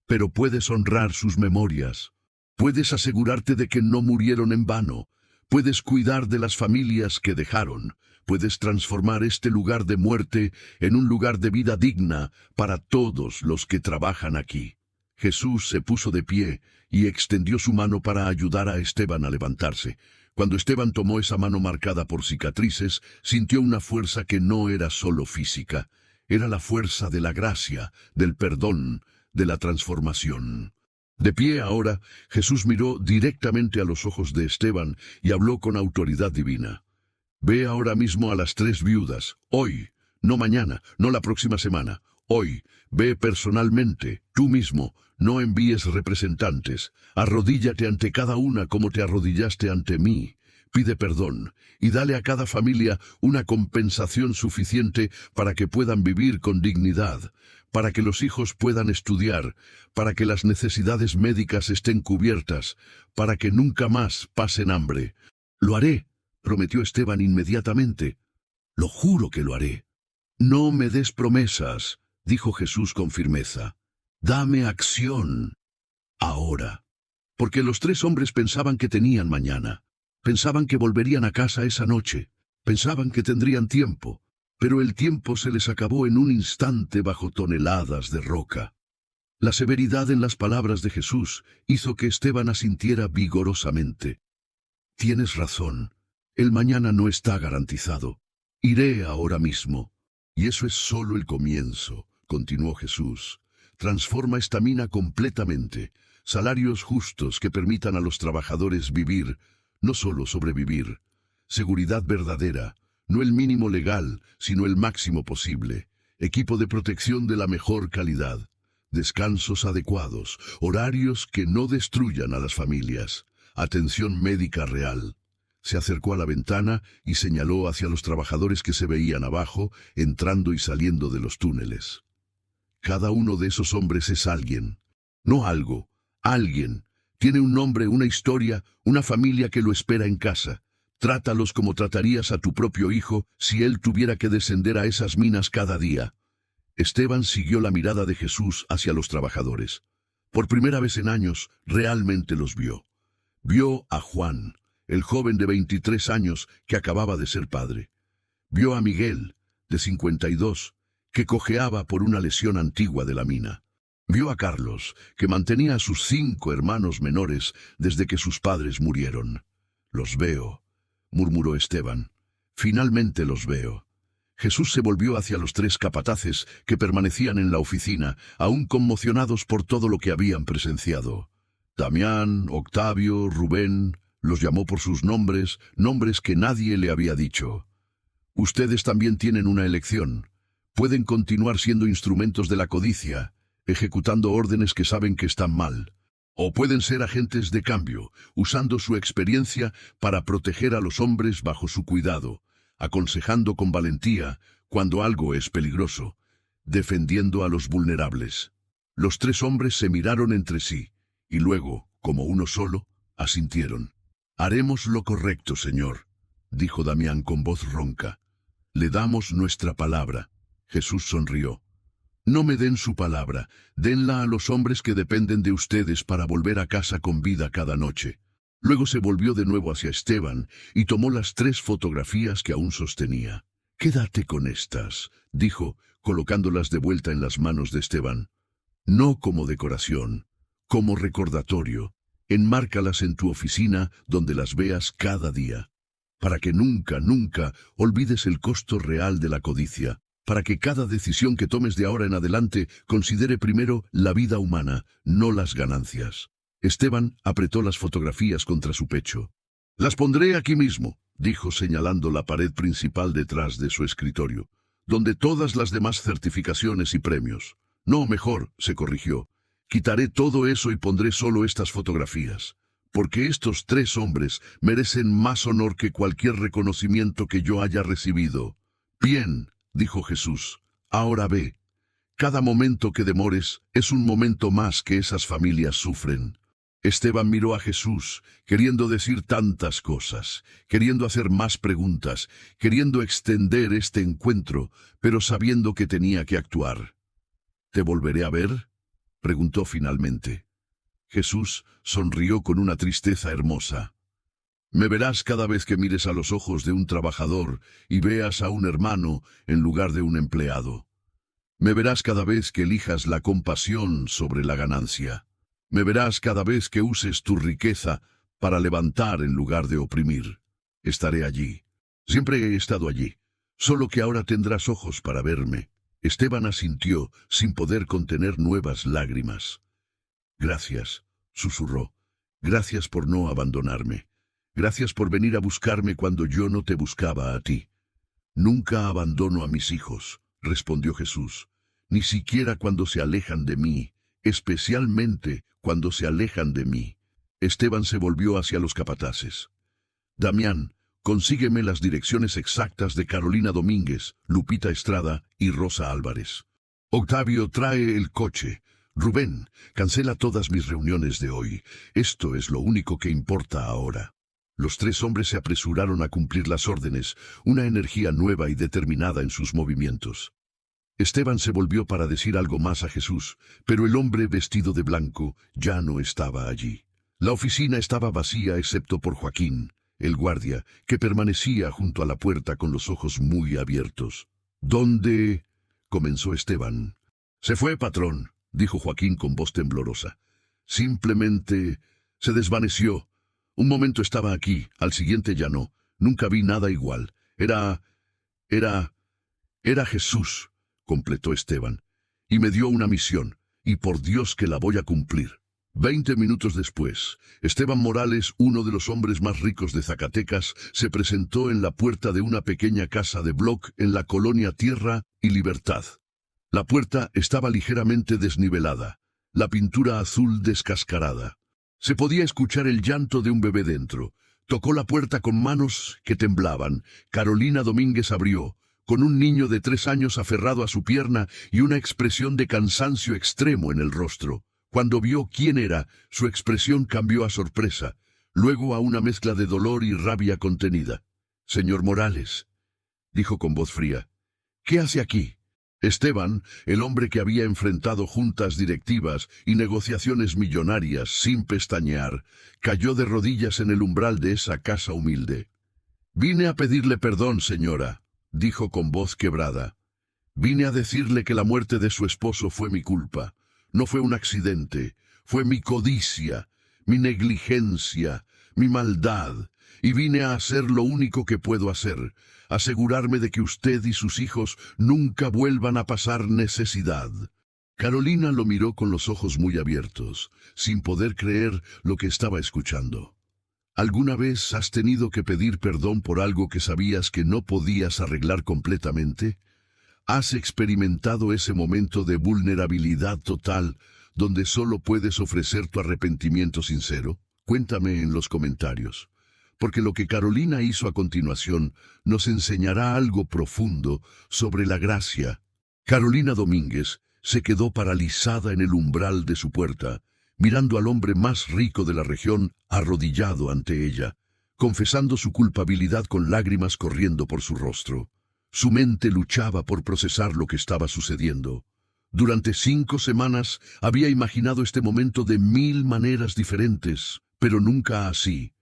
Pero puedes honrar sus memorias. Puedes asegurarte de que no murieron en vano. Puedes cuidar de las familias que dejaron. Puedes transformar este lugar de muerte en un lugar de vida digna para todos los que trabajan aquí. Jesús se puso de pie y extendió su mano para ayudar a Esteban a levantarse. Cuando Esteban tomó esa mano marcada por cicatrices, sintió una fuerza que no era solo física. Era la fuerza de la gracia, del perdón, de la transformación. De pie ahora, Jesús miró directamente a los ojos de Esteban y habló con autoridad divina. Ve ahora mismo a las 3 viudas, hoy, no mañana, no la próxima semana, hoy. Ve personalmente, tú mismo, no envíes representantes. Arrodíllate ante cada una como te arrodillaste ante mí. Pide perdón y dale a cada familia una compensación suficiente para que puedan vivir con dignidad, para que los hijos puedan estudiar, para que las necesidades médicas estén cubiertas, para que nunca más pasen hambre. Lo haré, prometió Esteban inmediatamente. Lo juro que lo haré. No me des promesas, dijo Jesús con firmeza. Dame acción. Ahora. Porque los 3 hombres pensaban que tenían mañana. Pensaban que volverían a casa esa noche. Pensaban que tendrían tiempo. Pero el tiempo se les acabó en un instante bajo toneladas de roca. La severidad en las palabras de Jesús hizo que Esteban asintiera vigorosamente. Tienes razón. El mañana no está garantizado. Iré ahora mismo. Y eso es solo el comienzo, continuó Jesús. Transforma esta mina completamente. Salarios justos que permitan a los trabajadores vivir, no solo sobrevivir. Seguridad verdadera, no el mínimo legal, sino el máximo posible. Equipo de protección de la mejor calidad. Descansos adecuados, horarios que no destruyan a las familias. Atención médica real. Se acercó a la ventana y señaló hacia los trabajadores que se veían abajo, entrando y saliendo de los túneles. Cada uno de esos hombres es alguien. No algo, alguien. Tiene un nombre, una historia, una familia que lo espera en casa. Trátalos como tratarías a tu propio hijo si él tuviera que descender a esas minas cada día. Esteban siguió la mirada de Jesús hacia los trabajadores. Por primera vez en años, realmente los vio. Vio a Juan, el joven de 23 años que acababa de ser padre. Vio a Miguel, de 52, que cojeaba por una lesión antigua de la mina. Vio a Carlos, que mantenía a sus 5 hermanos menores desde que sus padres murieron. Los veo, murmuró Esteban. Finalmente los veo. Jesús se volvió hacia los 3 capataces que permanecían en la oficina, aún conmocionados por todo lo que habían presenciado. Damián, Octavio, Rubén, los llamó por sus nombres, nombres que nadie le había dicho. Ustedes también tienen una elección. Pueden continuar siendo instrumentos de la codicia, ejecutando órdenes que saben que están mal. O pueden ser agentes de cambio, usando su experiencia para proteger a los hombres bajo su cuidado, aconsejando con valentía cuando algo es peligroso, defendiendo a los vulnerables. Los 3 hombres se miraron entre sí, y luego, como uno solo, asintieron. «Haremos lo correcto, Señor», dijo Damián con voz ronca. «Le damos nuestra palabra». Jesús sonrió. «No me den su palabra, denla a los hombres que dependen de ustedes para volver a casa con vida cada noche». Luego se volvió de nuevo hacia Esteban y tomó las 3 fotografías que aún sostenía. «Quédate con estas», dijo, colocándolas de vuelta en las manos de Esteban. «No como decoración, como recordatorio. Enmárcalas en tu oficina donde las veas cada día, para que nunca, nunca olvides el costo real de la codicia, para que cada decisión que tomes de ahora en adelante considere primero la vida humana, no las ganancias». Esteban apretó las fotografías contra su pecho. «Las pondré aquí mismo», dijo señalando la pared principal detrás de su escritorio, «donde todas las demás certificaciones y premios. No, mejor», se corrigió. «Quitaré todo eso y pondré solo estas fotografías, porque estos 3 hombres merecen más honor que cualquier reconocimiento que yo haya recibido». «Bien», dijo Jesús, «ahora ve. Cada momento que demores es un momento más que esas familias sufren». Esteban miró a Jesús, queriendo decir tantas cosas, queriendo hacer más preguntas, queriendo extender este encuentro, pero sabiendo que tenía que actuar. «¿Te volveré a ver?», preguntó finalmente. Jesús sonrió con una tristeza hermosa. «Me verás cada vez que mires a los ojos de un trabajador y veas a un hermano en lugar de un empleado. Me verás cada vez que elijas la compasión sobre la ganancia. Me verás cada vez que uses tu riqueza para levantar en lugar de oprimir. Estaré allí. Siempre he estado allí. Solo que ahora tendrás ojos para verme. Esteban asintió, sin poder contener nuevas lágrimas. Gracias, susurró. Gracias por no abandonarme. Gracias por venir a buscarme cuando yo no te buscaba a ti. Nunca abandono a mis hijos, respondió Jesús, ni siquiera cuando se alejan de mí, especialmente cuando se alejan de mí. Esteban se volvió hacia los capataces. Damián, consígueme las direcciones exactas de Carolina Domínguez, Lupita Estrada y Rosa Álvarez. Octavio, trae el coche. Rubén, cancela todas mis reuniones de hoy. Esto es lo único que importa ahora. Los tres hombres se apresuraron a cumplir las órdenes, una energía nueva y determinada en sus movimientos. Esteban se volvió para decir algo más a Jesús, pero el hombre vestido de blanco ya no estaba allí. La oficina estaba vacía excepto por Joaquín, el guardia, que permanecía junto a la puerta con los ojos muy abiertos. ¿Dónde? Comenzó Esteban. Se fue, patrón, dijo Joaquín con voz temblorosa. Simplemente se desvaneció. Un momento estaba aquí, al siguiente ya no. Nunca vi nada igual. Era Jesús, completó Esteban. Y me dio una misión, y por Dios que la voy a cumplir. 20 minutos después, Esteban Morales, uno de los hombres más ricos de Zacatecas, se presentó en la puerta de una pequeña casa de bloc en la colonia Tierra y Libertad. La puerta estaba ligeramente desnivelada, la pintura azul descascarada. Se podía escuchar el llanto de un bebé dentro. Tocó la puerta con manos que temblaban. Carolina Domínguez abrió, con un niño de 3 años aferrado a su pierna y una expresión de cansancio extremo en el rostro. Cuando vio quién era, su expresión cambió a sorpresa, luego a una mezcla de dolor y rabia contenida. «Señor Morales», dijo con voz fría, «¿qué hace aquí?» Esteban, el hombre que había enfrentado juntas directivas y negociaciones millonarias sin pestañear, cayó de rodillas en el umbral de esa casa humilde. «Vine a pedirle perdón, señora», dijo con voz quebrada. «Vine a decirle que la muerte de su esposo fue mi culpa. No fue un accidente, fue mi codicia, mi negligencia, mi maldad, y vine a hacer lo único que puedo hacer, asegurarme de que usted y sus hijos nunca vuelvan a pasar necesidad». Carolina lo miró con los ojos muy abiertos, sin poder creer lo que estaba escuchando. ¿Alguna vez has tenido que pedir perdón por algo que sabías que no podías arreglar completamente? ¿Has experimentado ese momento de vulnerabilidad total donde solo puedes ofrecer tu arrepentimiento sincero? Cuéntame en los comentarios, porque lo que Carolina hizo a continuación nos enseñará algo profundo sobre la gracia. Carolina Domínguez se quedó paralizada en el umbral de su puerta, mirando al hombre más rico de la región arrodillado ante ella, confesando su culpabilidad con lágrimas corriendo por su rostro. Su mente luchaba por procesar lo que estaba sucediendo. Durante 5 semanas había imaginado este momento de 1000 maneras diferentes, pero nunca así.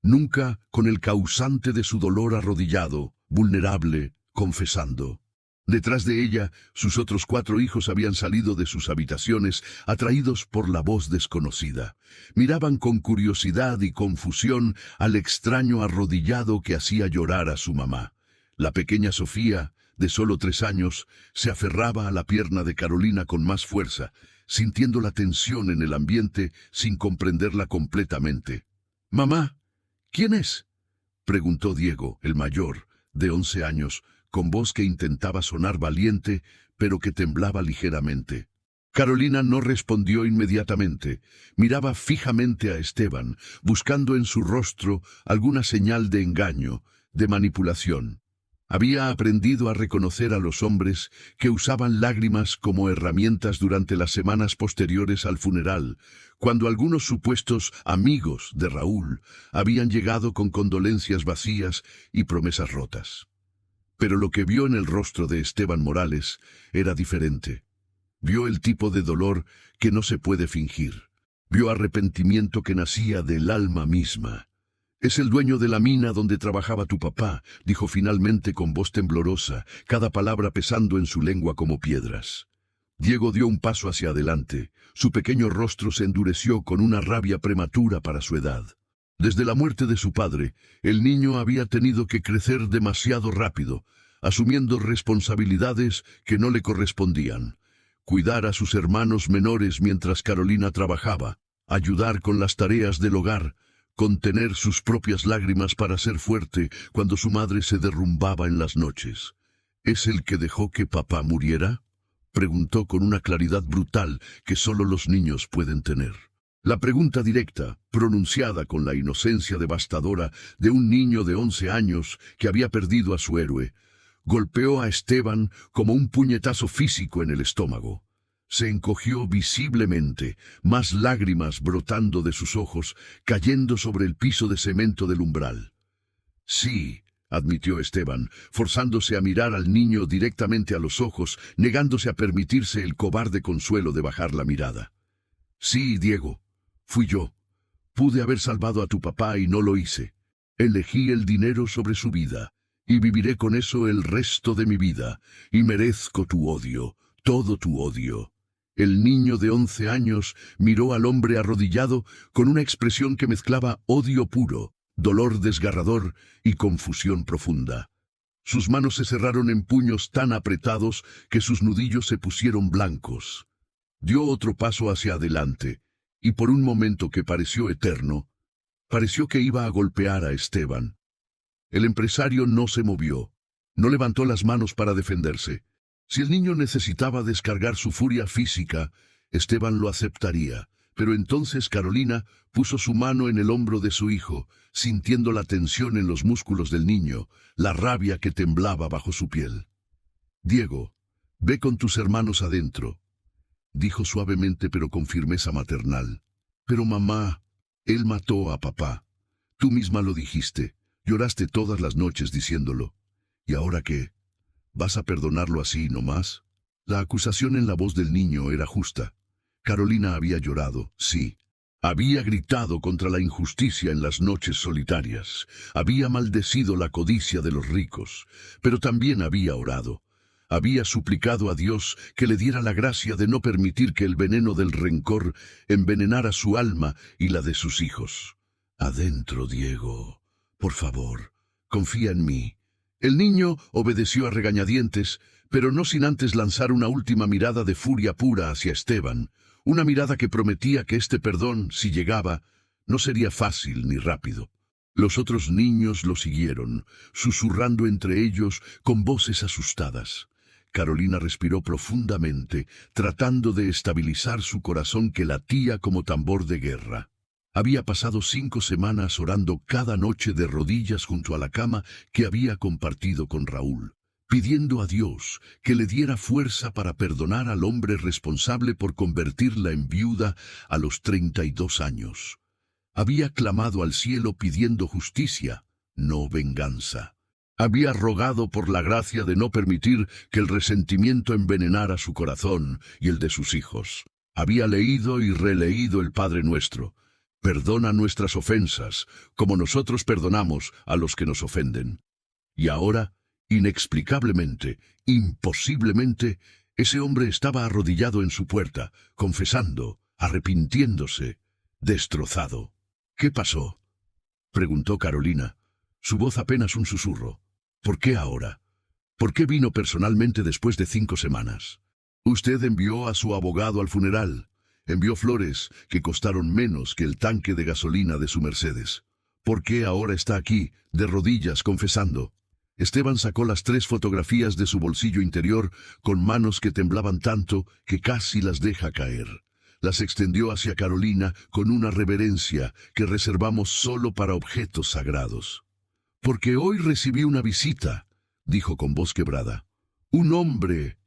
Nunca con el causante de su dolor arrodillado, vulnerable, confesando. Detrás de ella, sus otros 4 hijos habían salido de sus habitaciones, atraídos por la voz desconocida. Miraban con curiosidad y confusión al extraño arrodillado que hacía llorar a su mamá. La pequeña Sofía, de solo 3 años, se aferraba a la pierna de Carolina con más fuerza, sintiendo la tensión en el ambiente sin comprenderla completamente. «Mamá, ¿quién es?», preguntó Diego, el mayor, de 11 años, con voz que intentaba sonar valiente, pero que temblaba ligeramente. Carolina no respondió inmediatamente. Miraba fijamente a Esteban, buscando en su rostro alguna señal de engaño, de manipulación. Había aprendido a reconocer a los hombres que usaban lágrimas como herramientas durante las semanas posteriores al funeral, cuando algunos supuestos amigos de Raúl habían llegado con condolencias vacías y promesas rotas. Pero lo que vio en el rostro de Esteban Morales era diferente. Vio el tipo de dolor que no se puede fingir. Vio arrepentimiento que nacía del alma misma. «Es el dueño de la mina donde trabajaba tu papá», dijo finalmente con voz temblorosa, cada palabra pesando en su lengua como piedras. Diego dio un paso hacia adelante. Su pequeño rostro se endureció con una rabia prematura para su edad. Desde la muerte de su padre, el niño había tenido que crecer demasiado rápido, asumiendo responsabilidades que no le correspondían. Cuidar a sus hermanos menores mientras Carolina trabajaba, ayudar con las tareas del hogar, contener sus propias lágrimas para ser fuerte cuando su madre se derrumbaba en las noches. ¿Es el que dejó que papá muriera?, preguntó con una claridad brutal que solo los niños pueden tener. La pregunta directa, pronunciada con la inocencia devastadora de un niño de 11 años que había perdido a su héroe, golpeó a Esteban como un puñetazo físico en el estómago. Se encogió visiblemente, más lágrimas brotando de sus ojos, cayendo sobre el piso de cemento del umbral. Sí, admitió Esteban, forzándose a mirar al niño directamente a los ojos, negándose a permitirse el cobarde consuelo de bajar la mirada. Sí, Diego, fui yo. Pude haber salvado a tu papá y no lo hice. Elegí el dinero sobre su vida, y viviré con eso el resto de mi vida, y merezco tu odio, todo tu odio. El niño de 11 años miró al hombre arrodillado con una expresión que mezclaba odio puro, dolor desgarrador y confusión profunda. Sus manos se cerraron en puños tan apretados que sus nudillos se pusieron blancos. Dio otro paso hacia adelante, y por un momento que pareció eterno, pareció que iba a golpear a Esteban. El empresario no se movió, no levantó las manos para defenderse. Si el niño necesitaba descargar su furia física, Esteban lo aceptaría. Pero entonces Carolina puso su mano en el hombro de su hijo, sintiendo la tensión en los músculos del niño, la rabia que temblaba bajo su piel. «Diego, ve con tus hermanos adentro», dijo suavemente pero con firmeza maternal. «Pero mamá, él mató a papá. Tú misma lo dijiste, lloraste todas las noches diciéndolo. ¿Y ahora qué? ¿Vas a perdonarlo así nomás?» La acusación en la voz del niño era justa. Carolina había llorado, sí. Había gritado contra la injusticia en las noches solitarias. Había maldecido la codicia de los ricos. Pero también había orado. Había suplicado a Dios que le diera la gracia de no permitir que el veneno del rencor envenenara su alma y la de sus hijos. «Adentro, Diego. Por favor, confía en mí». El niño obedeció a regañadientes, pero no sin antes lanzar una última mirada de furia pura hacia Esteban. Una mirada que prometía que este perdón, si llegaba, no sería fácil ni rápido. Los otros niños lo siguieron, susurrando entre ellos con voces asustadas. Carolina respiró profundamente, tratando de estabilizar su corazón que latía como tambor de guerra. Había pasado 5 semanas orando cada noche de rodillas junto a la cama que había compartido con Raúl, pidiendo a Dios que le diera fuerza para perdonar al hombre responsable por convertirla en viuda a los 32 años. Había clamado al cielo pidiendo justicia, no venganza. Había rogado por la gracia de no permitir que el resentimiento envenenara su corazón y el de sus hijos. Había leído y releído el Padre Nuestro. Perdona nuestras ofensas, como nosotros perdonamos a los que nos ofenden. Y ahora, inexplicablemente, imposiblemente, ese hombre estaba arrodillado en su puerta, confesando, arrepintiéndose, destrozado. «¿Qué pasó?», preguntó Carolina, su voz apenas un susurro. «¿Por qué ahora? ¿Por qué vino personalmente después de 5 semanas? Usted envió a su abogado al funeral. Envió flores que costaron menos que el tanque de gasolina de su Mercedes. ¿Por qué ahora está aquí, de rodillas, confesando?» Esteban sacó las 3 fotografías de su bolsillo interior con manos que temblaban tanto que casi las deja caer. Las extendió hacia Carolina con una reverencia que reservamos solo para objetos sagrados. «Porque hoy recibí una visita», dijo con voz quebrada. «Un hombre.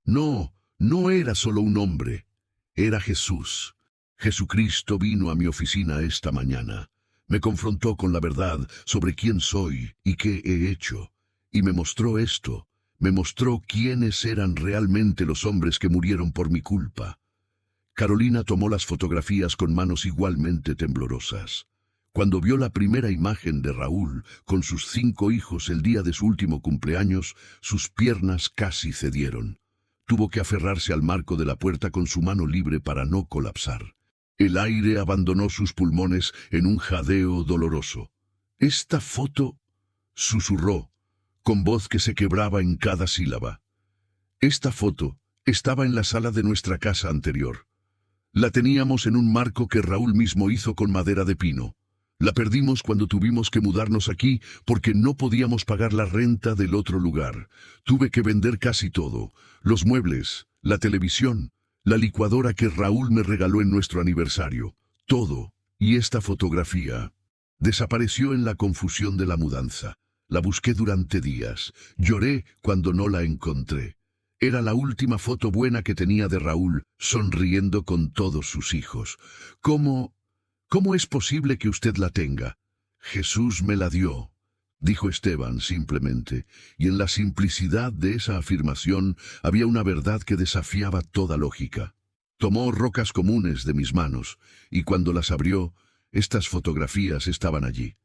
No, no era solo un hombre. Era Jesús. Jesucristo vino a mi oficina esta mañana. Me confrontó con la verdad sobre quién soy y qué he hecho. Y me mostró esto. Me mostró quiénes eran realmente los hombres que murieron por mi culpa». Carolina tomó las fotografías con manos igualmente temblorosas. Cuando vio la primera imagen de Raúl con sus 5 hijos el día de su último cumpleaños, sus piernas casi cedieron. Tuvo que aferrarse al marco de la puerta con su mano libre para no colapsar. El aire abandonó sus pulmones en un jadeo doloroso. «Esta foto», susurró, con voz que se quebraba en cada sílaba. «Esta foto estaba en la sala de nuestra casa anterior. La teníamos en un marco que Raúl mismo hizo con madera de pino. La perdimos cuando tuvimos que mudarnos aquí porque no podíamos pagar la renta del otro lugar. Tuve que vender casi todo: los muebles, la televisión, la licuadora que Raúl me regaló en nuestro aniversario. Todo. Y esta fotografía desapareció en la confusión de la mudanza. La busqué durante días. Lloré cuando no la encontré. Era la última foto buena que tenía de Raúl, sonriendo con todos sus hijos. ¿Cómo es posible que usted la tenga?» «Jesús me la dio», dijo Esteban simplemente, y en la simplicidad de esa afirmación había una verdad que desafiaba toda lógica. Tomó rocas comunes de mis manos, y cuando las abrió, estas fotografías estaban allí.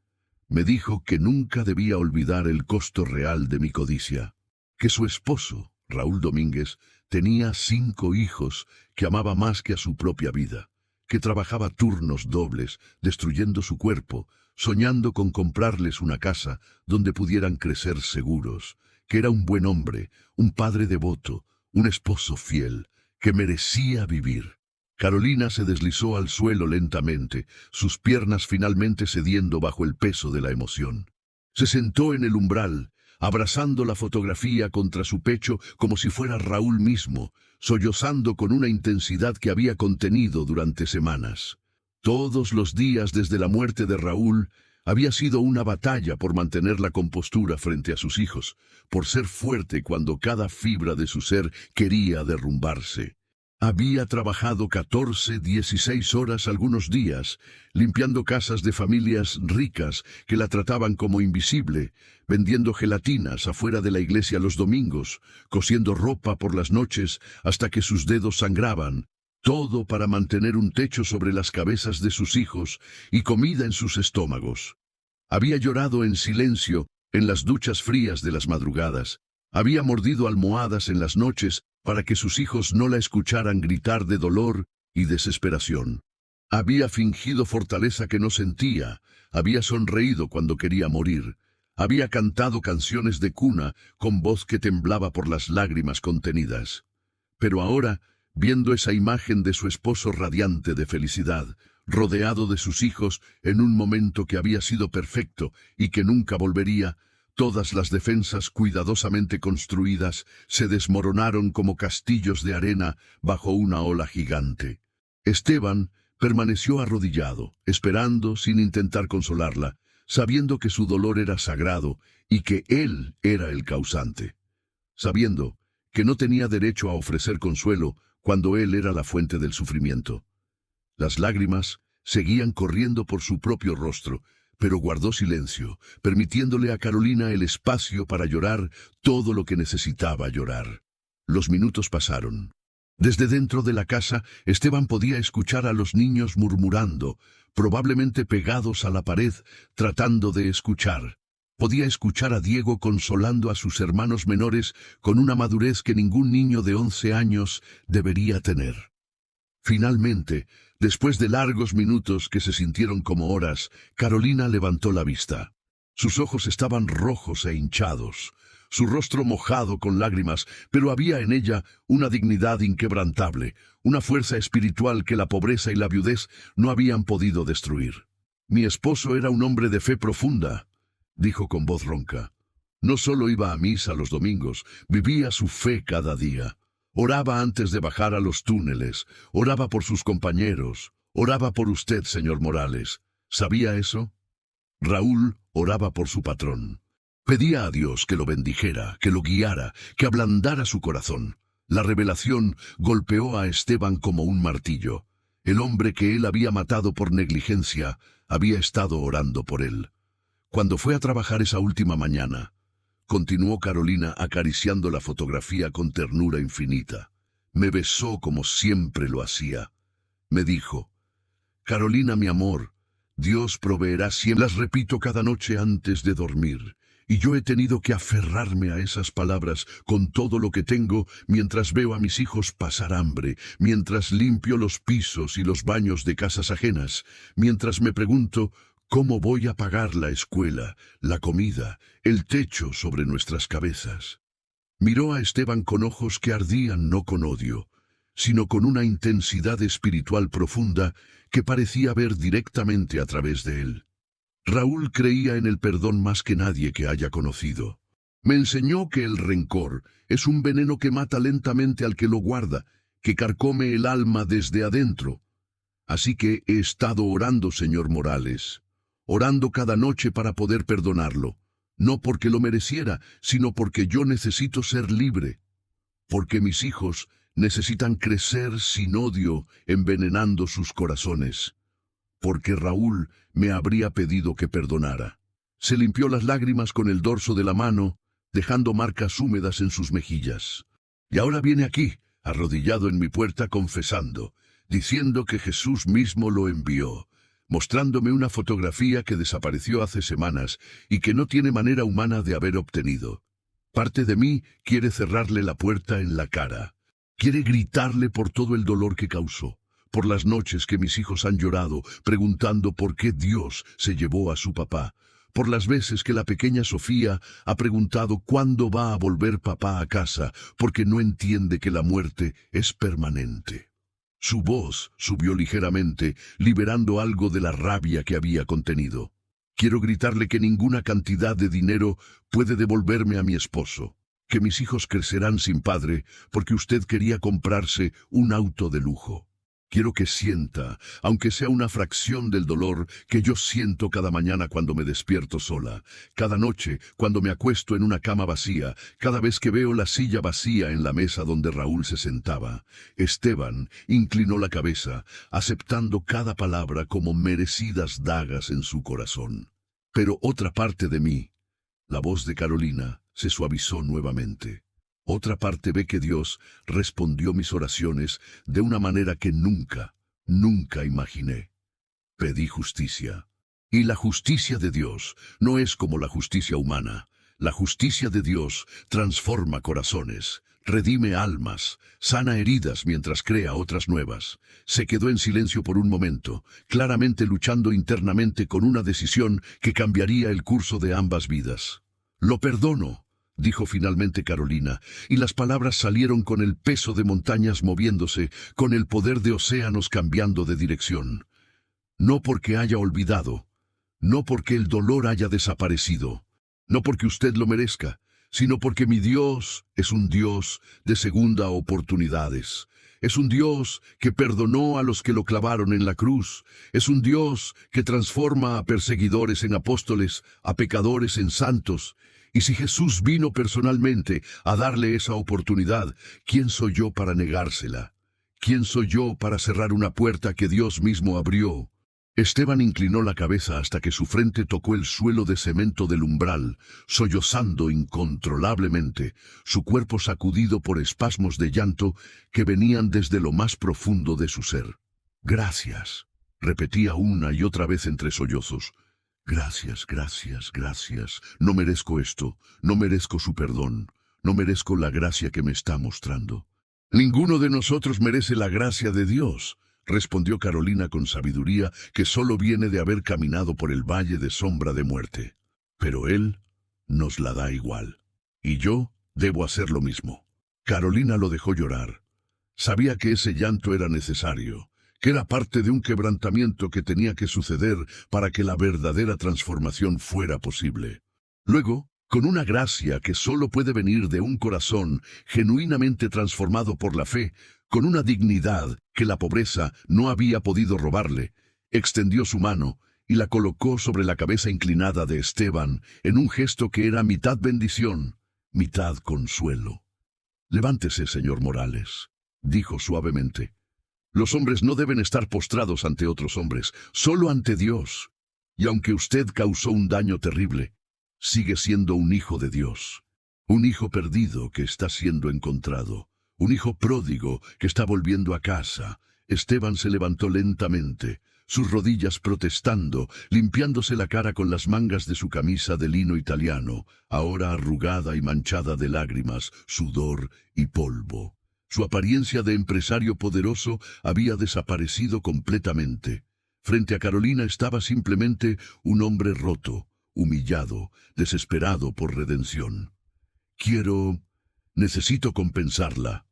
Me dijo que nunca debía olvidar el costo real de mi codicia, que su esposo, Raúl Domínguez, tenía 5 hijos que amaba más que a su propia vida, que trabajaba turnos dobles, destruyendo su cuerpo, soñando con comprarles una casa donde pudieran crecer seguros, que era un buen hombre, un padre devoto, un esposo fiel, que merecía vivir. Carolina se deslizó al suelo lentamente, sus piernas finalmente cediendo bajo el peso de la emoción. Se sentó en el umbral, abrazando la fotografía contra su pecho como si fuera Raúl mismo, sollozando con una intensidad que había contenido durante semanas. Todos los días desde la muerte de Raúl había sido una batalla por mantener la compostura frente a sus hijos, por ser fuerte cuando cada fibra de su ser quería derrumbarse. Había trabajado 14, 16 horas algunos días, limpiando casas de familias ricas que la trataban como invisible, vendiendo gelatinas afuera de la iglesia los domingos, cosiendo ropa por las noches hasta que sus dedos sangraban, todo para mantener un techo sobre las cabezas de sus hijos y comida en sus estómagos. Había llorado en silencio en las duchas frías de las madrugadas, había mordido almohadas en las noches para que sus hijos no la escucharan gritar de dolor y desesperación. Había fingido fortaleza que no sentía, había sonreído cuando quería morir, había cantado canciones de cuna con voz que temblaba por las lágrimas contenidas. Pero ahora, viendo esa imagen de su esposo radiante de felicidad, rodeado de sus hijos en un momento que había sido perfecto y que nunca volvería, todas las defensas cuidadosamente construidas se desmoronaron como castillos de arena bajo una ola gigante. Esteban permaneció arrodillado, esperando sin intentar consolarla, sabiendo que su dolor era sagrado y que él era el causante. Sabiendo que no tenía derecho a ofrecer consuelo cuando él era la fuente del sufrimiento. Las lágrimas seguían corriendo por su propio rostro, pero guardó silencio, permitiéndole a Carolina el espacio para llorar todo lo que necesitaba llorar. Los minutos pasaron. Desde dentro de la casa, Esteban podía escuchar a los niños murmurando, probablemente pegados a la pared, tratando de escuchar. Podía escuchar a Diego consolando a sus hermanos menores con una madurez que ningún niño de 11 años debería tener. Finalmente, después de largos minutos que se sintieron como horas, Carolina levantó la vista. Sus ojos estaban rojos e hinchados, su rostro mojado con lágrimas, pero había en ella una dignidad inquebrantable, una fuerza espiritual que la pobreza y la viudez no habían podido destruir. «Mi esposo era un hombre de fe profunda», dijo con voz ronca. «No solo iba a misa los domingos, vivía su fe cada día. Oraba antes de bajar a los túneles, oraba por sus compañeros, oraba por usted, señor Morales. ¿Sabía eso?» Raúl oraba por su patrón. Pedía a Dios que lo bendijera, que lo guiara, que ablandara su corazón. La revelación golpeó a Esteban como un martillo. El hombre que él había matado por negligencia había estado orando por él. Cuando fue a trabajar esa última mañana, continuó Carolina acariciando la fotografía con ternura infinita. Me besó como siempre lo hacía. Me dijo: «Carolina, mi amor, Dios proveerá siempre». Las repito cada noche antes de dormir. Y yo he tenido que aferrarme a esas palabras con todo lo que tengo mientras veo a mis hijos pasar hambre, mientras limpio los pisos y los baños de casas ajenas, mientras me pregunto cómo voy a pagar la escuela, la comida, el techo sobre nuestras cabezas. Miró a Esteban con ojos que ardían no con odio, sino con una intensidad espiritual profunda que parecía ver directamente a través de él. Raúl creía en el perdón más que nadie que haya conocido. Me enseñó que el rencor es un veneno que mata lentamente al que lo guarda, que carcome el alma desde adentro. Así que he estado orando, señor Morales, orando cada noche para poder perdonarlo, no porque lo mereciera, sino porque yo necesito ser libre, porque mis hijos necesitan crecer sin odio envenenando sus corazones, porque Raúl me habría pedido que perdonara. Se limpió las lágrimas con el dorso de la mano, dejando marcas húmedas en sus mejillas. Y ahora viene aquí, arrodillado en mi puerta, confesando, diciendo que Jesús mismo lo envió, mostrándome una fotografía que desapareció hace semanas y que no tiene manera humana de haber obtenido. Parte de mí quiere cerrarle la puerta en la cara. Quiere gritarle por todo el dolor que causó, por las noches que mis hijos han llorado, preguntando por qué Dios se llevó a su papá, por las veces que la pequeña Sofía ha preguntado cuándo va a volver papá a casa, porque no entiende que la muerte es permanente. Su voz subió ligeramente, liberando algo de la rabia que había contenido. Quiero gritarle que ninguna cantidad de dinero puede devolverme a mi esposo, que mis hijos crecerán sin padre porque usted quería comprarse un auto de lujo. Quiero que sienta, aunque sea una fracción del dolor que yo siento cada mañana cuando me despierto sola, cada noche cuando me acuesto en una cama vacía, cada vez que veo la silla vacía en la mesa donde Raúl se sentaba. Esteban inclinó la cabeza, aceptando cada palabra como merecidas dagas en su corazón. Pero otra parte de mí, la voz de Carolina, se suavizó nuevamente. Otra parte ve que Dios respondió mis oraciones de una manera que nunca imaginé. Pedí justicia. Y la justicia de Dios no es como la justicia humana. La justicia de Dios transforma corazones, redime almas, sana heridas mientras crea otras nuevas. Se quedó en silencio por un momento, claramente luchando internamente con una decisión que cambiaría el curso de ambas vidas. «Lo perdono», dijo finalmente Carolina, y las palabras salieron con el peso de montañas moviéndose, con el poder de océanos cambiando de dirección. No porque haya olvidado, no porque el dolor haya desaparecido, no porque usted lo merezca, sino porque mi Dios es un Dios de segunda oportunidades. Es un Dios que perdonó a los que lo clavaron en la cruz. Es un Dios que transforma a perseguidores en apóstoles, a pecadores en santos. Y si Jesús vino personalmente a darle esa oportunidad, ¿quién soy yo para negársela? ¿Quién soy yo para cerrar una puerta que Dios mismo abrió? Esteban inclinó la cabeza hasta que su frente tocó el suelo de cemento del umbral, sollozando incontrolablemente, su cuerpo sacudido por espasmos de llanto que venían desde lo más profundo de su ser. «Gracias», repetía una y otra vez entre sollozos. «Gracias, gracias, gracias. No merezco esto, no merezco su perdón, no merezco la gracia que me está mostrando». «Ninguno de nosotros merece la gracia de Dios», respondió Carolina con sabiduría que solo viene de haber caminado por el valle de sombra de muerte. «Pero Él nos la da igual. Y yo debo hacer lo mismo». Carolina lo dejó llorar. Sabía que ese llanto era necesario, que era parte de un quebrantamiento que tenía que suceder para que la verdadera transformación fuera posible. Luego, con una gracia que solo puede venir de un corazón genuinamente transformado por la fe, con una dignidad que la pobreza no había podido robarle, extendió su mano y la colocó sobre la cabeza inclinada de Esteban en un gesto que era mitad bendición, mitad consuelo. «Levántese, señor Morales», dijo suavemente. «Los hombres no deben estar postrados ante otros hombres, solo ante Dios. Y aunque usted causó un daño terrible, sigue siendo un hijo de Dios, un hijo perdido que está siendo encontrado, un hijo pródigo que está volviendo a casa». Esteban se levantó lentamente, sus rodillas protestando, limpiándose la cara con las mangas de su camisa de lino italiano, ahora arrugada y manchada de lágrimas, sudor y polvo. Su apariencia de empresario poderoso había desaparecido completamente. Frente a Carolina estaba simplemente un hombre roto, humillado, desesperado por redención. Necesito compensarla,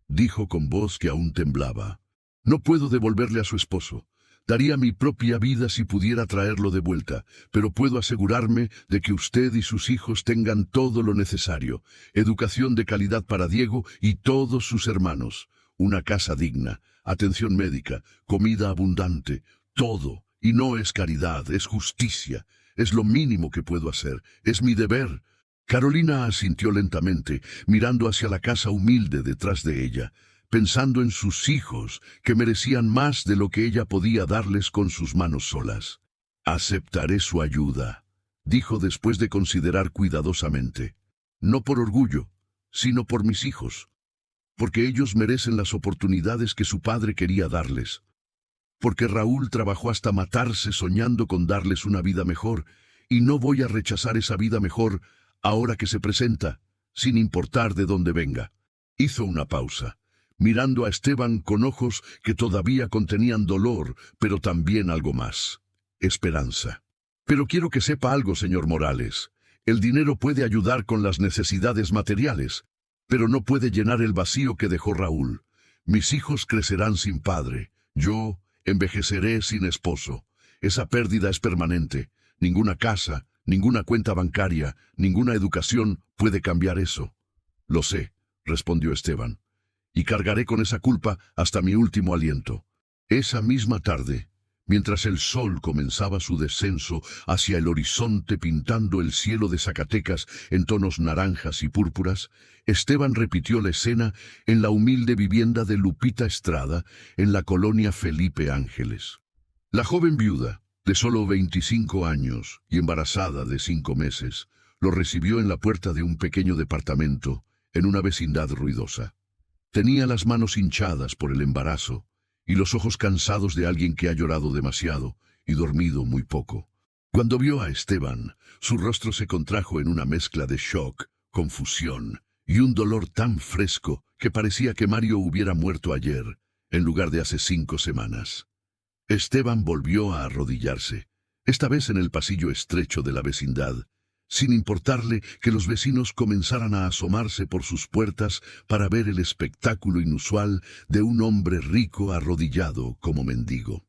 dijo con voz que aún temblaba. No puedo devolverle a su esposo. Daría mi propia vida si pudiera traerlo de vuelta, pero puedo asegurarme de que usted y sus hijos tengan todo lo necesario, educación de calidad para Diego y todos sus hermanos, una casa digna, atención médica, comida abundante, todo. Y no es caridad, es justicia. Es lo mínimo que puedo hacer, es mi deber. Carolina asintió lentamente, mirando hacia la casa humilde detrás de ella, pensando en sus hijos, que merecían más de lo que ella podía darles con sus manos solas. Aceptaré su ayuda, dijo después de considerar cuidadosamente. No por orgullo, sino por mis hijos, porque ellos merecen las oportunidades que su padre quería darles. Porque Raúl trabajó hasta matarse soñando con darles una vida mejor, y no voy a rechazar esa vida mejor ahora que se presenta, sin importar de dónde venga. Hizo una pausa, mirando a Esteban con ojos que todavía contenían dolor, pero también algo más: esperanza. Pero quiero que sepa algo, señor Morales. El dinero puede ayudar con las necesidades materiales, pero no puede llenar el vacío que dejó Raúl. Mis hijos crecerán sin padre. Yo envejeceré sin esposo. Esa pérdida es permanente. Ninguna casa, ninguna cuenta bancaria, ninguna educación puede cambiar eso. Lo sé, respondió Esteban, y cargaré con esa culpa hasta mi último aliento. Esa misma tarde, mientras el sol comenzaba su descenso hacia el horizonte pintando el cielo de Zacatecas en tonos naranjas y púrpuras, Esteban repitió la escena en la humilde vivienda de Lupita Estrada, en la colonia Felipe Ángeles. La joven viuda, de solo 25 años y embarazada de 5 meses, lo recibió en la puerta de un pequeño departamento, en una vecindad ruidosa. Tenía las manos hinchadas por el embarazo y los ojos cansados de alguien que ha llorado demasiado y dormido muy poco. Cuando vio a Esteban, su rostro se contrajo en una mezcla de shock, confusión y un dolor tan fresco que parecía que Mario hubiera muerto ayer, en lugar de hace 5 semanas. Esteban volvió a arrodillarse, esta vez en el pasillo estrecho de la vecindad, sin importarle que los vecinos comenzaran a asomarse por sus puertas para ver el espectáculo inusual de un hombre rico arrodillado como mendigo.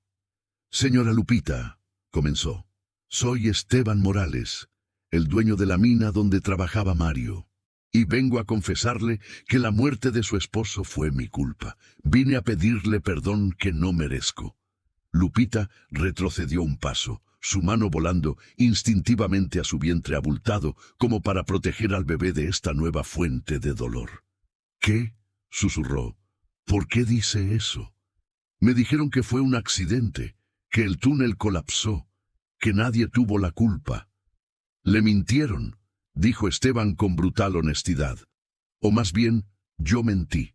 «Señora Lupita», comenzó, «soy Esteban Morales, el dueño de la mina donde trabajaba Mario, y vengo a confesarle que la muerte de su esposo fue mi culpa. Vine a pedirle perdón que no merezco». Lupita retrocedió un paso, su mano volando instintivamente a su vientre abultado, como para proteger al bebé de esta nueva fuente de dolor. «¿Qué?», susurró. «¿Por qué dice eso? Me dijeron que fue un accidente, que el túnel colapsó, que nadie tuvo la culpa». «Le mintieron», dijo Esteban con brutal honestidad. «O más bien, yo mentí.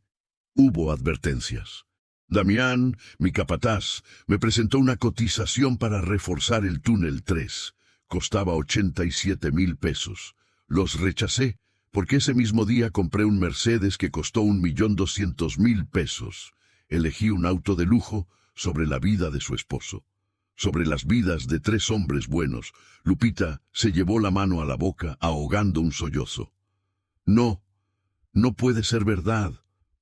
Hubo advertencias. Damián, mi capataz, me presentó una cotización para reforzar el túnel 3. Costaba 87,000 pesos. Los rechacé porque ese mismo día compré un Mercedes que costó 1,200,000 pesos. Elegí un auto de lujo sobre la vida de su esposo, sobre las vidas de 3 hombres buenos. Lupita se llevó la mano a la boca, ahogando un sollozo. «No, no puede ser verdad.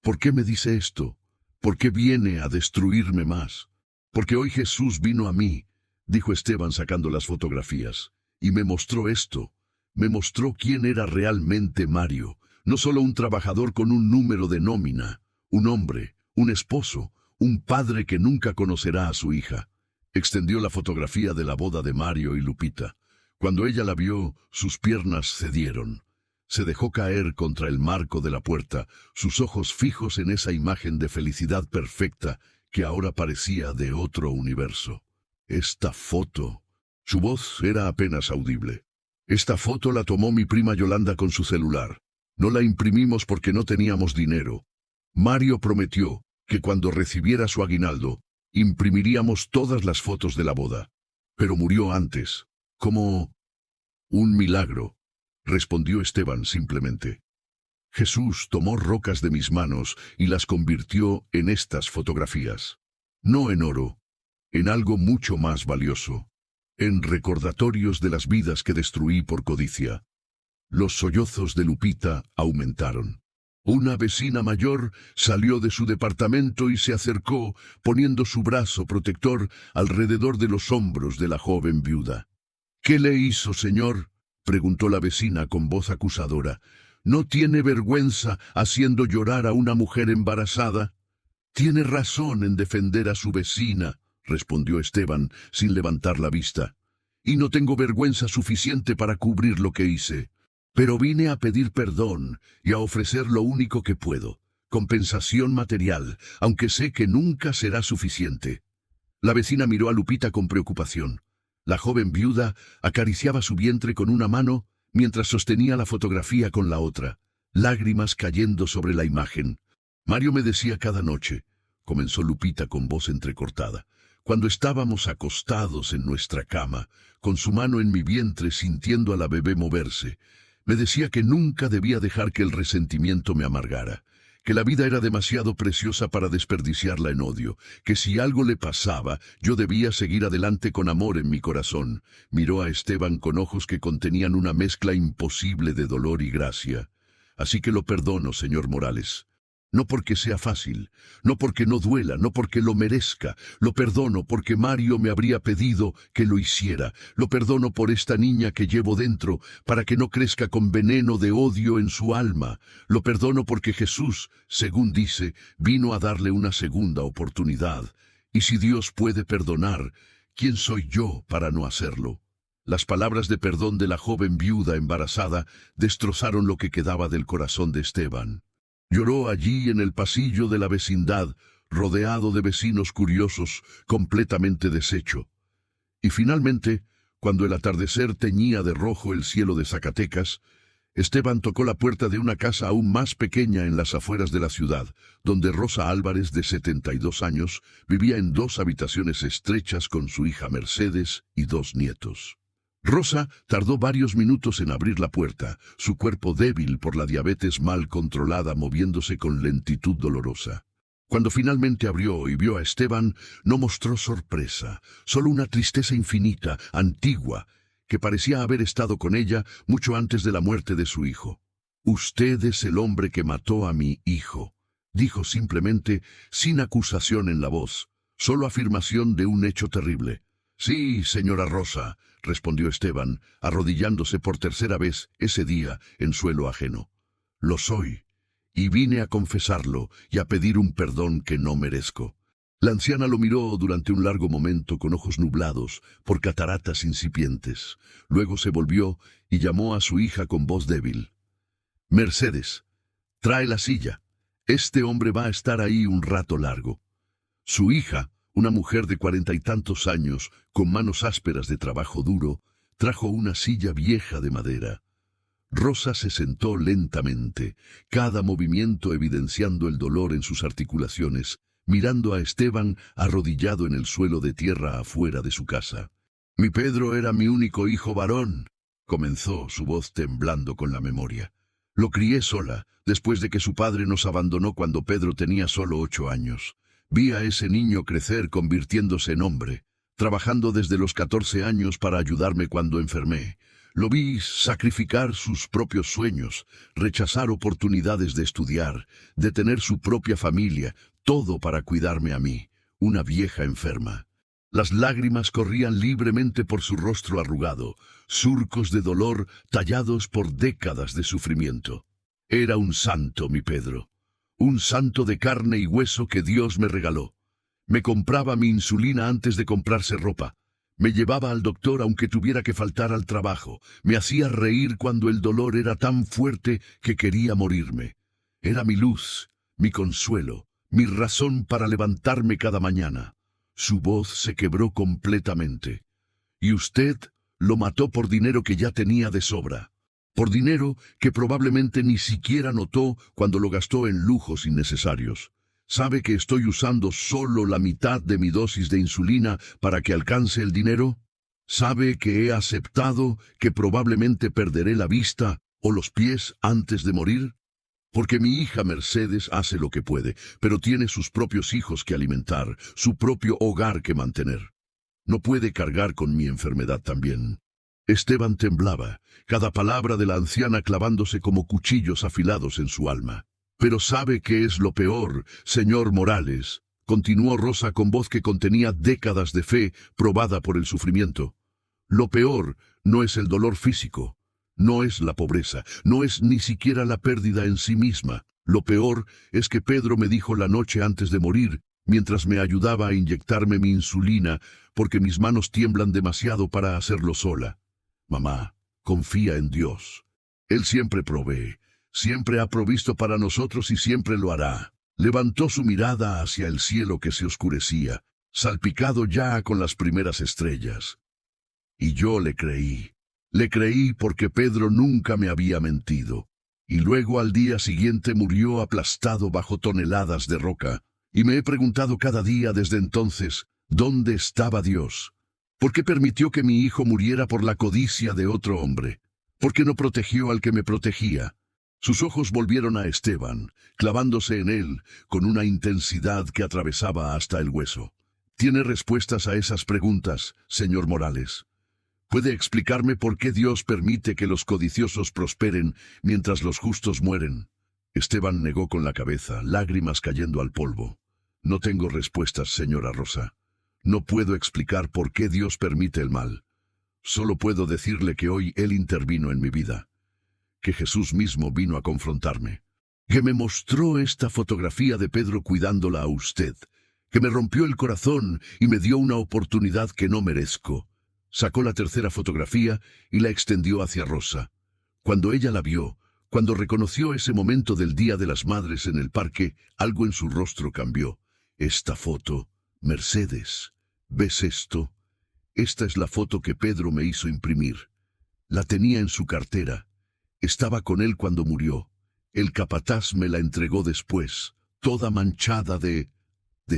¿Por qué me dice esto? ¿Por qué viene a destruirme más? Porque hoy Jesús vino a mí», dijo Esteban sacando las fotografías, «y me mostró esto. Me mostró quién era realmente Mario. No solo un trabajador con un número de nómina, un hombre, un esposo, un padre que nunca conocerá a su hija». Extendió la fotografía de la boda de Mario y Lupita. Cuando ella la vio, sus piernas cedieron. Se dejó caer contra el marco de la puerta, sus ojos fijos en esa imagen de felicidad perfecta que ahora parecía de otro universo. «Esta foto». Su voz era apenas audible. «Esta foto la tomó mi prima Yolanda con su celular. No la imprimimos porque no teníamos dinero. Mario prometió que cuando recibiera su aguinaldo, Imprimiríamos todas las fotos de la boda. Pero murió antes, como un milagro, respondió Esteban simplemente. Jesús tomó rocas de mis manos y las convirtió en estas fotografías. No en oro, en algo mucho más valioso, en recordatorios de las vidas que destruí por codicia. Los sollozos de Lupita aumentaron. Una vecina mayor salió de su departamento y se acercó, poniendo su brazo protector alrededor de los hombros de la joven viuda. «¿Qué le hizo, señor?», preguntó la vecina con voz acusadora. «¿No tiene vergüenza haciendo llorar a una mujer embarazada?» «Tiene razón en defender a su vecina», respondió Esteban sin levantar la vista. «Y no tengo vergüenza suficiente para cubrir lo que hice. Pero vine a pedir perdón y a ofrecer lo único que puedo, compensación material, aunque sé que nunca será suficiente». La vecina miró a Lupita con preocupación. La joven viuda acariciaba su vientre con una mano mientras sostenía la fotografía con la otra, lágrimas cayendo sobre la imagen. «Mario me decía cada noche», comenzó Lupita con voz entrecortada, «cuando estábamos acostados en nuestra cama, con su mano en mi vientre sintiendo a la bebé moverse, me decía que nunca debía dejar que el resentimiento me amargara, que la vida era demasiado preciosa para desperdiciarla en odio, que si algo le pasaba, yo debía seguir adelante con amor en mi corazón». Miró a Esteban con ojos que contenían una mezcla imposible de dolor y gracia. «Así que lo perdono, señor Morales. No porque sea fácil, no porque no duela, no porque lo merezca. Lo perdono porque Mario me habría pedido que lo hiciera. Lo perdono por esta niña que llevo dentro, para que no crezca con veneno de odio en su alma. Lo perdono porque Jesús, según dice, vino a darle una segunda oportunidad. Y si Dios puede perdonar, ¿quién soy yo para no hacerlo?». Las palabras de perdón de la joven viuda embarazada destrozaron lo que quedaba del corazón de Esteban. Lloró allí en el pasillo de la vecindad, rodeado de vecinos curiosos, completamente deshecho. Y finalmente, cuando el atardecer teñía de rojo el cielo de Zacatecas, Esteban tocó la puerta de una casa aún más pequeña en las afueras de la ciudad, donde Rosa Álvarez, de 72 años, vivía en 2 habitaciones estrechas con su hija Mercedes y 2 nietos. Rosa tardó varios minutos en abrir la puerta, su cuerpo débil por la diabetes mal controlada moviéndose con lentitud dolorosa. Cuando finalmente abrió y vio a Esteban, no mostró sorpresa, solo una tristeza infinita, antigua, que parecía haber estado con ella mucho antes de la muerte de su hijo. «Usted es el hombre que mató a mi hijo», dijo simplemente, sin acusación en la voz, solo afirmación de un hecho terrible. «Sí, señora Rosa», respondió Esteban, arrodillándose por tercera vez ese día en suelo ajeno. «Lo soy, y vine a confesarlo y a pedir un perdón que no merezco». La anciana lo miró durante un largo momento con ojos nublados por cataratas incipientes. Luego se volvió y llamó a su hija con voz débil. «Mercedes, trae la silla. Este hombre va a estar ahí un rato largo». Su hija, una mujer de 40 y tantos años, con manos ásperas de trabajo duro, trajo una silla vieja de madera. Rosa se sentó lentamente, cada movimiento evidenciando el dolor en sus articulaciones, mirando a Esteban arrodillado en el suelo de tierra afuera de su casa. «Mi Pedro era mi único hijo varón», comenzó, su voz temblando con la memoria. «Lo crié sola, después de que su padre nos abandonó cuando Pedro tenía solo 8 años. Vi a ese niño crecer convirtiéndose en hombre, trabajando desde los 14 años para ayudarme cuando enfermé. Lo vi sacrificar sus propios sueños, rechazar oportunidades de estudiar, de tener su propia familia, todo para cuidarme a mí, una vieja enferma». Las lágrimas corrían libremente por su rostro arrugado, surcos de dolor tallados por décadas de sufrimiento. «Era un santo, mi Pedro. Un santo de carne y hueso que Dios me regaló. Me compraba mi insulina antes de comprarse ropa. Me llevaba al doctor aunque tuviera que faltar al trabajo. Me hacía reír cuando el dolor era tan fuerte que quería morirme. Era mi luz, mi consuelo, mi razón para levantarme cada mañana». Su voz se quebró completamente. «Y usted lo mató por dinero que ya tenía de sobra. Por dinero que probablemente ni siquiera notó cuando lo gastó en lujos innecesarios. ¿Sabe que estoy usando solo la mitad de mi dosis de insulina para que alcance el dinero? ¿Sabe que he aceptado que probablemente perderé la vista o los pies antes de morir? Porque mi hija Mercedes hace lo que puede, pero tiene sus propios hijos que alimentar, su propio hogar que mantener. No puede cargar con mi enfermedad también. Esteban temblaba, cada palabra de la anciana clavándose como cuchillos afilados en su alma. Pero ¿sabe qué es lo peor, señor Morales? Continuó Rosa con voz que contenía décadas de fe probada por el sufrimiento. Lo peor no es el dolor físico, no es la pobreza, no es ni siquiera la pérdida en sí misma. Lo peor es que Pedro me dijo la noche antes de morir, mientras me ayudaba a inyectarme mi insulina, porque mis manos tiemblan demasiado para hacerlo sola. Mamá, confía en Dios. Él siempre provee, siempre ha provisto para nosotros y siempre lo hará. Levantó su mirada hacia el cielo que se oscurecía, salpicado ya con las primeras estrellas. Y yo le creí. Le creí porque Pedro nunca me había mentido. Y luego al día siguiente murió aplastado bajo toneladas de roca. Y me he preguntado cada día desde entonces, ¿dónde estaba Dios? ¿Por qué permitió que mi hijo muriera por la codicia de otro hombre? ¿Por qué no protegió al que me protegía? Sus ojos volvieron a Esteban, clavándose en él con una intensidad que atravesaba hasta el hueso. ¿Tiene respuestas a esas preguntas, señor Morales? ¿Puede explicarme por qué Dios permite que los codiciosos prosperen mientras los justos mueren? Esteban negó con la cabeza, lágrimas cayendo al polvo. No tengo respuestas, señora Rosa. No puedo explicar por qué Dios permite el mal. Solo puedo decirle que hoy Él intervino en mi vida. Que Jesús mismo vino a confrontarme. Que me mostró esta fotografía de Pedro cuidándola a usted. Que me rompió el corazón y me dio una oportunidad que no merezco. Sacó la tercera fotografía y la extendió hacia Rosa. Cuando ella la vio, cuando reconoció ese momento del Día de las Madres en el parque, algo en su rostro cambió. Esta foto, Mercedes, ¿ves esto? Esta es la foto que Pedro me hizo imprimir. La tenía en su cartera. Estaba con él cuando murió. El capataz me la entregó después, toda manchada de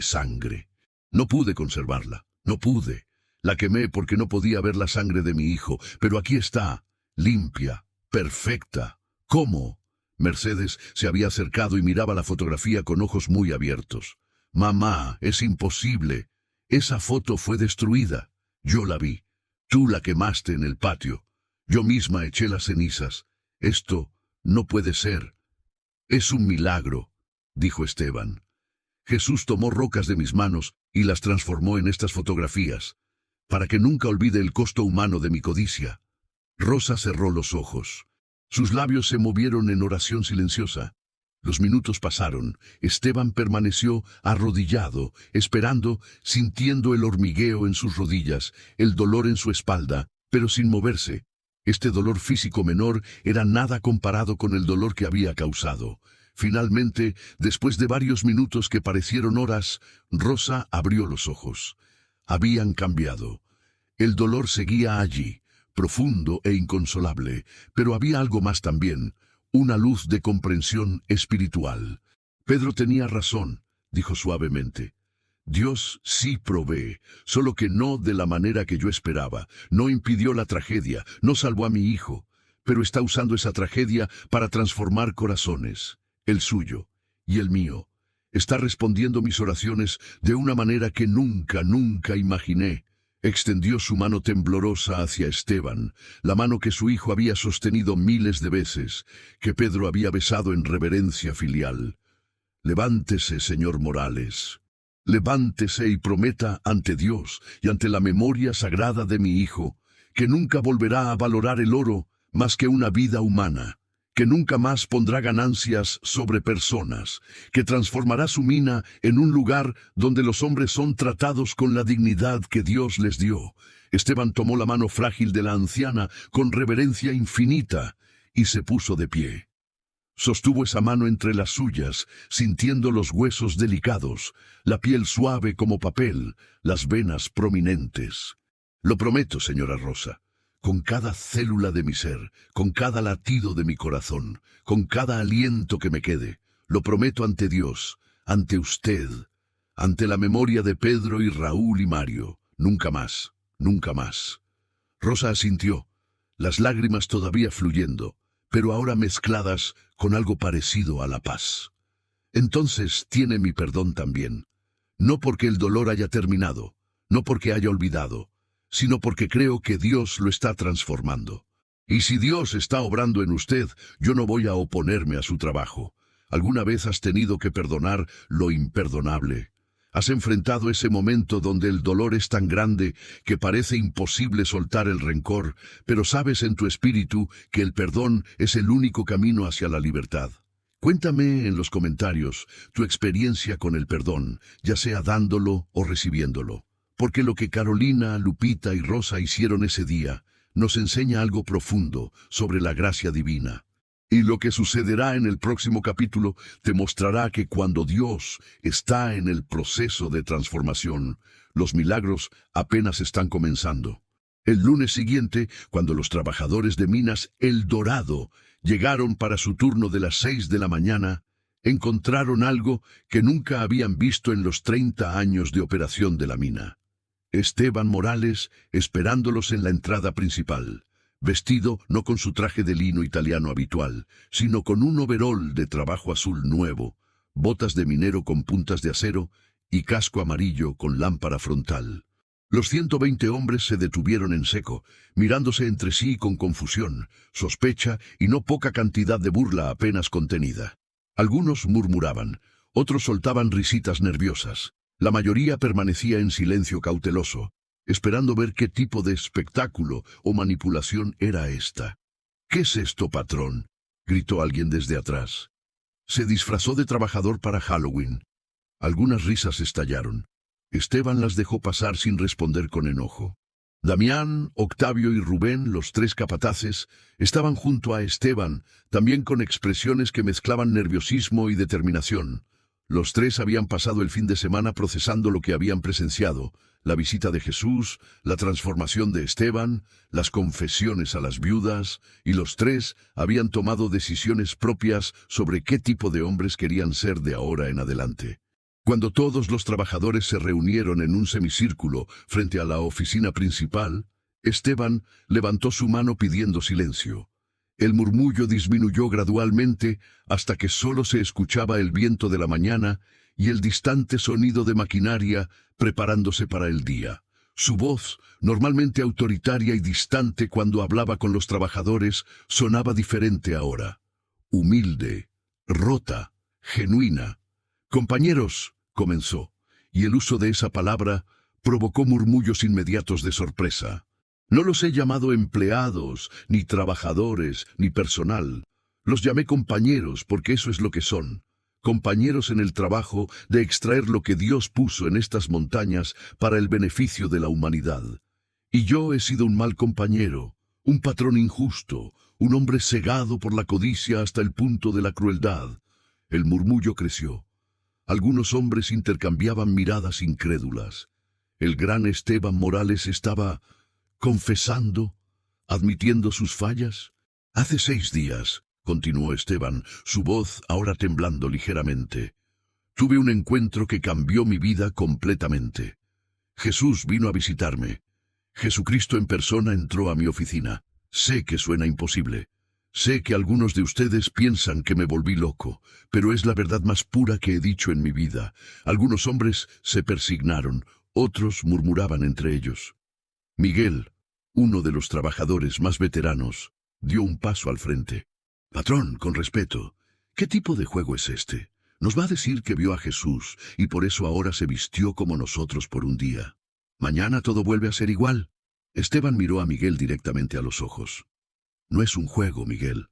sangre. No pude conservarla, no pude. La quemé porque no podía ver la sangre de mi hijo, pero aquí está, limpia, perfecta. ¿Cómo? Mercedes se había acercado y miraba la fotografía con ojos muy abiertos. Mamá, es imposible. Esa foto fue destruida. Yo la vi. Tú la quemaste en el patio. Yo misma eché las cenizas. Esto no puede ser. Es un milagro, dijo Esteban. Jesús tomó rocas de mis manos y las transformó en estas fotografías, para que nunca olvide el costo humano de mi codicia. Rosa cerró los ojos. Sus labios se movieron en oración silenciosa. Los minutos pasaron. Esteban permaneció arrodillado, esperando, sintiendo el hormigueo en sus rodillas, el dolor en su espalda, pero sin moverse. Este dolor físico menor era nada comparado con el dolor que había causado. Finalmente, después de varios minutos que parecieron horas, Rosa abrió los ojos. Habían cambiado. El dolor seguía allí, profundo e inconsolable, pero había algo más también, una luz de comprensión espiritual. Pedro tenía razón, dijo suavemente. Dios sí provee, solo que no de la manera que yo esperaba. No impidió la tragedia, no salvó a mi hijo, pero está usando esa tragedia para transformar corazones, el suyo y el mío. Está respondiendo mis oraciones de una manera que nunca imaginé. Extendió su mano temblorosa hacia Esteban, la mano que su hijo había sostenido miles de veces, que Pedro había besado en reverencia filial. Levántese, señor Morales. Levántese y prometa ante Dios y ante la memoria sagrada de mi hijo, que nunca volverá a valorar el oro más que una vida humana, que nunca más pondrá ganancias sobre personas, que transformará su mina en un lugar donde los hombres son tratados con la dignidad que Dios les dio. Esteban tomó la mano frágil de la anciana con reverencia infinita y se puso de pie. Sostuvo esa mano entre las suyas, sintiendo los huesos delicados, la piel suave como papel, las venas prominentes. Lo prometo, señora Rosa. Con cada célula de mi ser, con cada latido de mi corazón, con cada aliento que me quede, lo prometo ante Dios, ante usted, ante la memoria de Pedro y Raúl y Mario. Nunca más, nunca más. Rosa asintió, las lágrimas todavía fluyendo, pero ahora mezcladas con algo parecido a la paz. Entonces tiene mi perdón también. No porque el dolor haya terminado, no porque haya olvidado, sino porque creo que Dios lo está transformando. Y si Dios está obrando en usted, yo no voy a oponerme a su trabajo. ¿Alguna vez has tenido que perdonar lo imperdonable? ¿Has enfrentado ese momento donde el dolor es tan grande que parece imposible soltar el rencor, pero sabes en tu espíritu que el perdón es el único camino hacia la libertad? Cuéntame en los comentarios tu experiencia con el perdón, ya sea dándolo o recibiéndolo. Porque lo que Carolina, Lupita y Rosa hicieron ese día nos enseña algo profundo sobre la gracia divina. Y lo que sucederá en el próximo capítulo te mostrará que cuando Dios está en el proceso de transformación, los milagros apenas están comenzando. El lunes siguiente, cuando los trabajadores de Minas El Dorado llegaron para su turno de las 6 de la mañana, encontraron algo que nunca habían visto en los 30 años de operación de la mina. Esteban Morales esperándolos en la entrada principal, vestido no con su traje de lino italiano habitual, sino con un overol de trabajo azul nuevo, botas de minero con puntas de acero y casco amarillo con lámpara frontal. Los 120 hombres se detuvieron en seco, mirándose entre sí con confusión, sospecha y no poca cantidad de burla apenas contenida. Algunos murmuraban, otros soltaban risitas nerviosas. La mayoría permanecía en silencio cauteloso, esperando ver qué tipo de espectáculo o manipulación era esta. «¿Qué es esto, patrón?», gritó alguien desde atrás. Se disfrazó de trabajador para Halloween. Algunas risas estallaron. Esteban las dejó pasar sin responder con enojo. Damián, Octavio y Rubén, los tres capataces, estaban junto a Esteban, también con expresiones que mezclaban nerviosismo y determinación. Los tres habían pasado el fin de semana procesando lo que habían presenciado: la visita de Jesús, la transformación de Esteban, las confesiones a las viudas, y los tres habían tomado decisiones propias sobre qué tipo de hombres querían ser de ahora en adelante. Cuando todos los trabajadores se reunieron en un semicírculo frente a la oficina principal, Esteban levantó su mano pidiendo silencio. El murmullo disminuyó gradualmente hasta que solo se escuchaba el viento de la mañana y el distante sonido de maquinaria preparándose para el día. Su voz, normalmente autoritaria y distante cuando hablaba con los trabajadores, sonaba diferente ahora. Humilde, rota, genuina. «Compañeros», comenzó, y el uso de esa palabra provocó murmullos inmediatos de sorpresa. «No los he llamado empleados, ni trabajadores, ni personal. Los llamé compañeros porque eso es lo que son. Compañeros en el trabajo de extraer lo que Dios puso en estas montañas para el beneficio de la humanidad. Y yo he sido un mal compañero, un patrón injusto, un hombre cegado por la codicia hasta el punto de la crueldad». El murmullo creció. Algunos hombres intercambiaban miradas incrédulas. El gran Esteban Morales estaba confesando, admitiendo sus fallas. «Hace 6 días», continuó Esteban, su voz ahora temblando ligeramente, «tuve un encuentro que cambió mi vida completamente. Jesús vino a visitarme. Jesucristo en persona entró a mi oficina. Sé que suena imposible. Sé que algunos de ustedes piensan que me volví loco, pero es la verdad más pura que he dicho en mi vida. Algunos hombres se persignaron, otros murmuraban entre ellos. Miguel, uno de los trabajadores más veteranos, dio un paso al frente. «Patrón, con respeto, ¿qué tipo de juego es este? Nos va a decir que vio a Jesús y por eso ahora se vistió como nosotros por un día. ¿Mañana todo vuelve a ser igual?» Esteban miró a Miguel directamente a los ojos. «No es un juego, Miguel,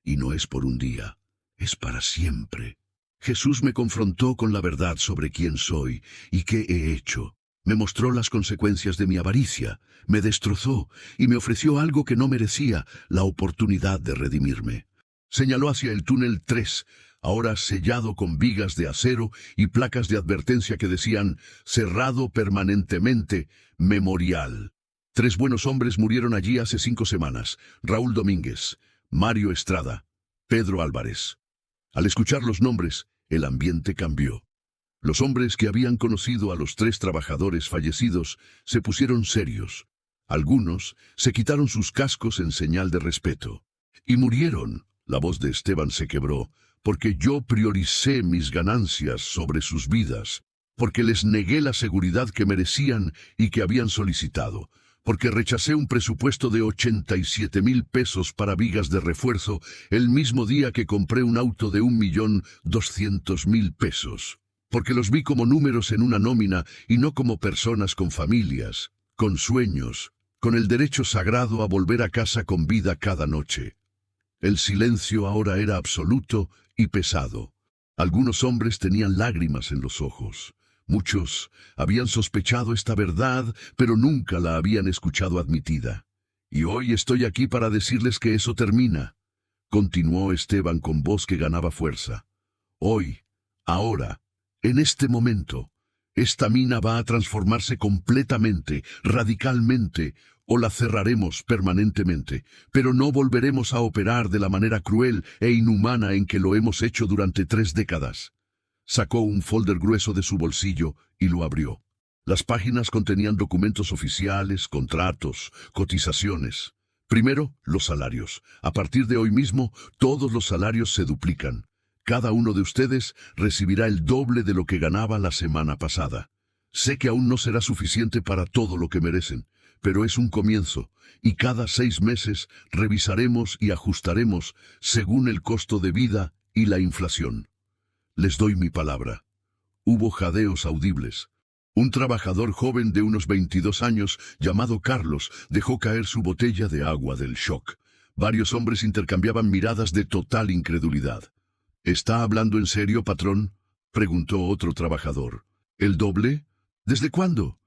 y no es por un día, es para siempre. Jesús me confrontó con la verdad sobre quién soy y qué he hecho. Me mostró las consecuencias de mi avaricia, me destrozó y me ofreció algo que no merecía, la oportunidad de redimirme». Señaló hacia el túnel 3, ahora sellado con vigas de acero y placas de advertencia que decían «Cerrado permanentemente, memorial». 3 buenos hombres murieron allí hace 5 semanas: Raúl Domínguez, Mario Estrada, Pedro Álvarez. Al escuchar los nombres, el ambiente cambió. Los hombres que habían conocido a los 3 trabajadores fallecidos se pusieron serios. Algunos se quitaron sus cascos en señal de respeto. Y murieron. La voz de Esteban se quebró, porque yo prioricé mis ganancias sobre sus vidas, porque les negué la seguridad que merecían y que habían solicitado, porque rechacé un presupuesto de 87,000 pesos para vigas de refuerzo el mismo día que compré un auto de 1,200,000 pesos. Porque los vi como números en una nómina y no como personas con familias, con sueños, con el derecho sagrado a volver a casa con vida cada noche. El silencio ahora era absoluto y pesado. Algunos hombres tenían lágrimas en los ojos. Muchos habían sospechado esta verdad, pero nunca la habían escuchado admitida. Y hoy estoy aquí para decirles que eso termina. Continuó Esteban con voz que ganaba fuerza. Hoy, ahora, en este momento, esta mina va a transformarse completamente, radicalmente, o la cerraremos permanentemente, pero no volveremos a operar de la manera cruel e inhumana en que lo hemos hecho durante 3 décadas. Sacó un folder grueso de su bolsillo y lo abrió. Las páginas contenían documentos oficiales, contratos, cotizaciones. Primero, los salarios. A partir de hoy mismo, todos los salarios se duplican. Cada uno de ustedes recibirá el doble de lo que ganaba la semana pasada. Sé que aún no será suficiente para todo lo que merecen, pero es un comienzo, y cada 6 meses revisaremos y ajustaremos según el costo de vida y la inflación. Les doy mi palabra. Hubo jadeos audibles. Un trabajador joven de unos 22 años, llamado Carlos, dejó caer su botella de agua del shock. Varios hombres intercambiaban miradas de total incredulidad. ¿Está hablando en serio, patrón?, preguntó otro trabajador. ¿El doble? ¿Desde cuándo?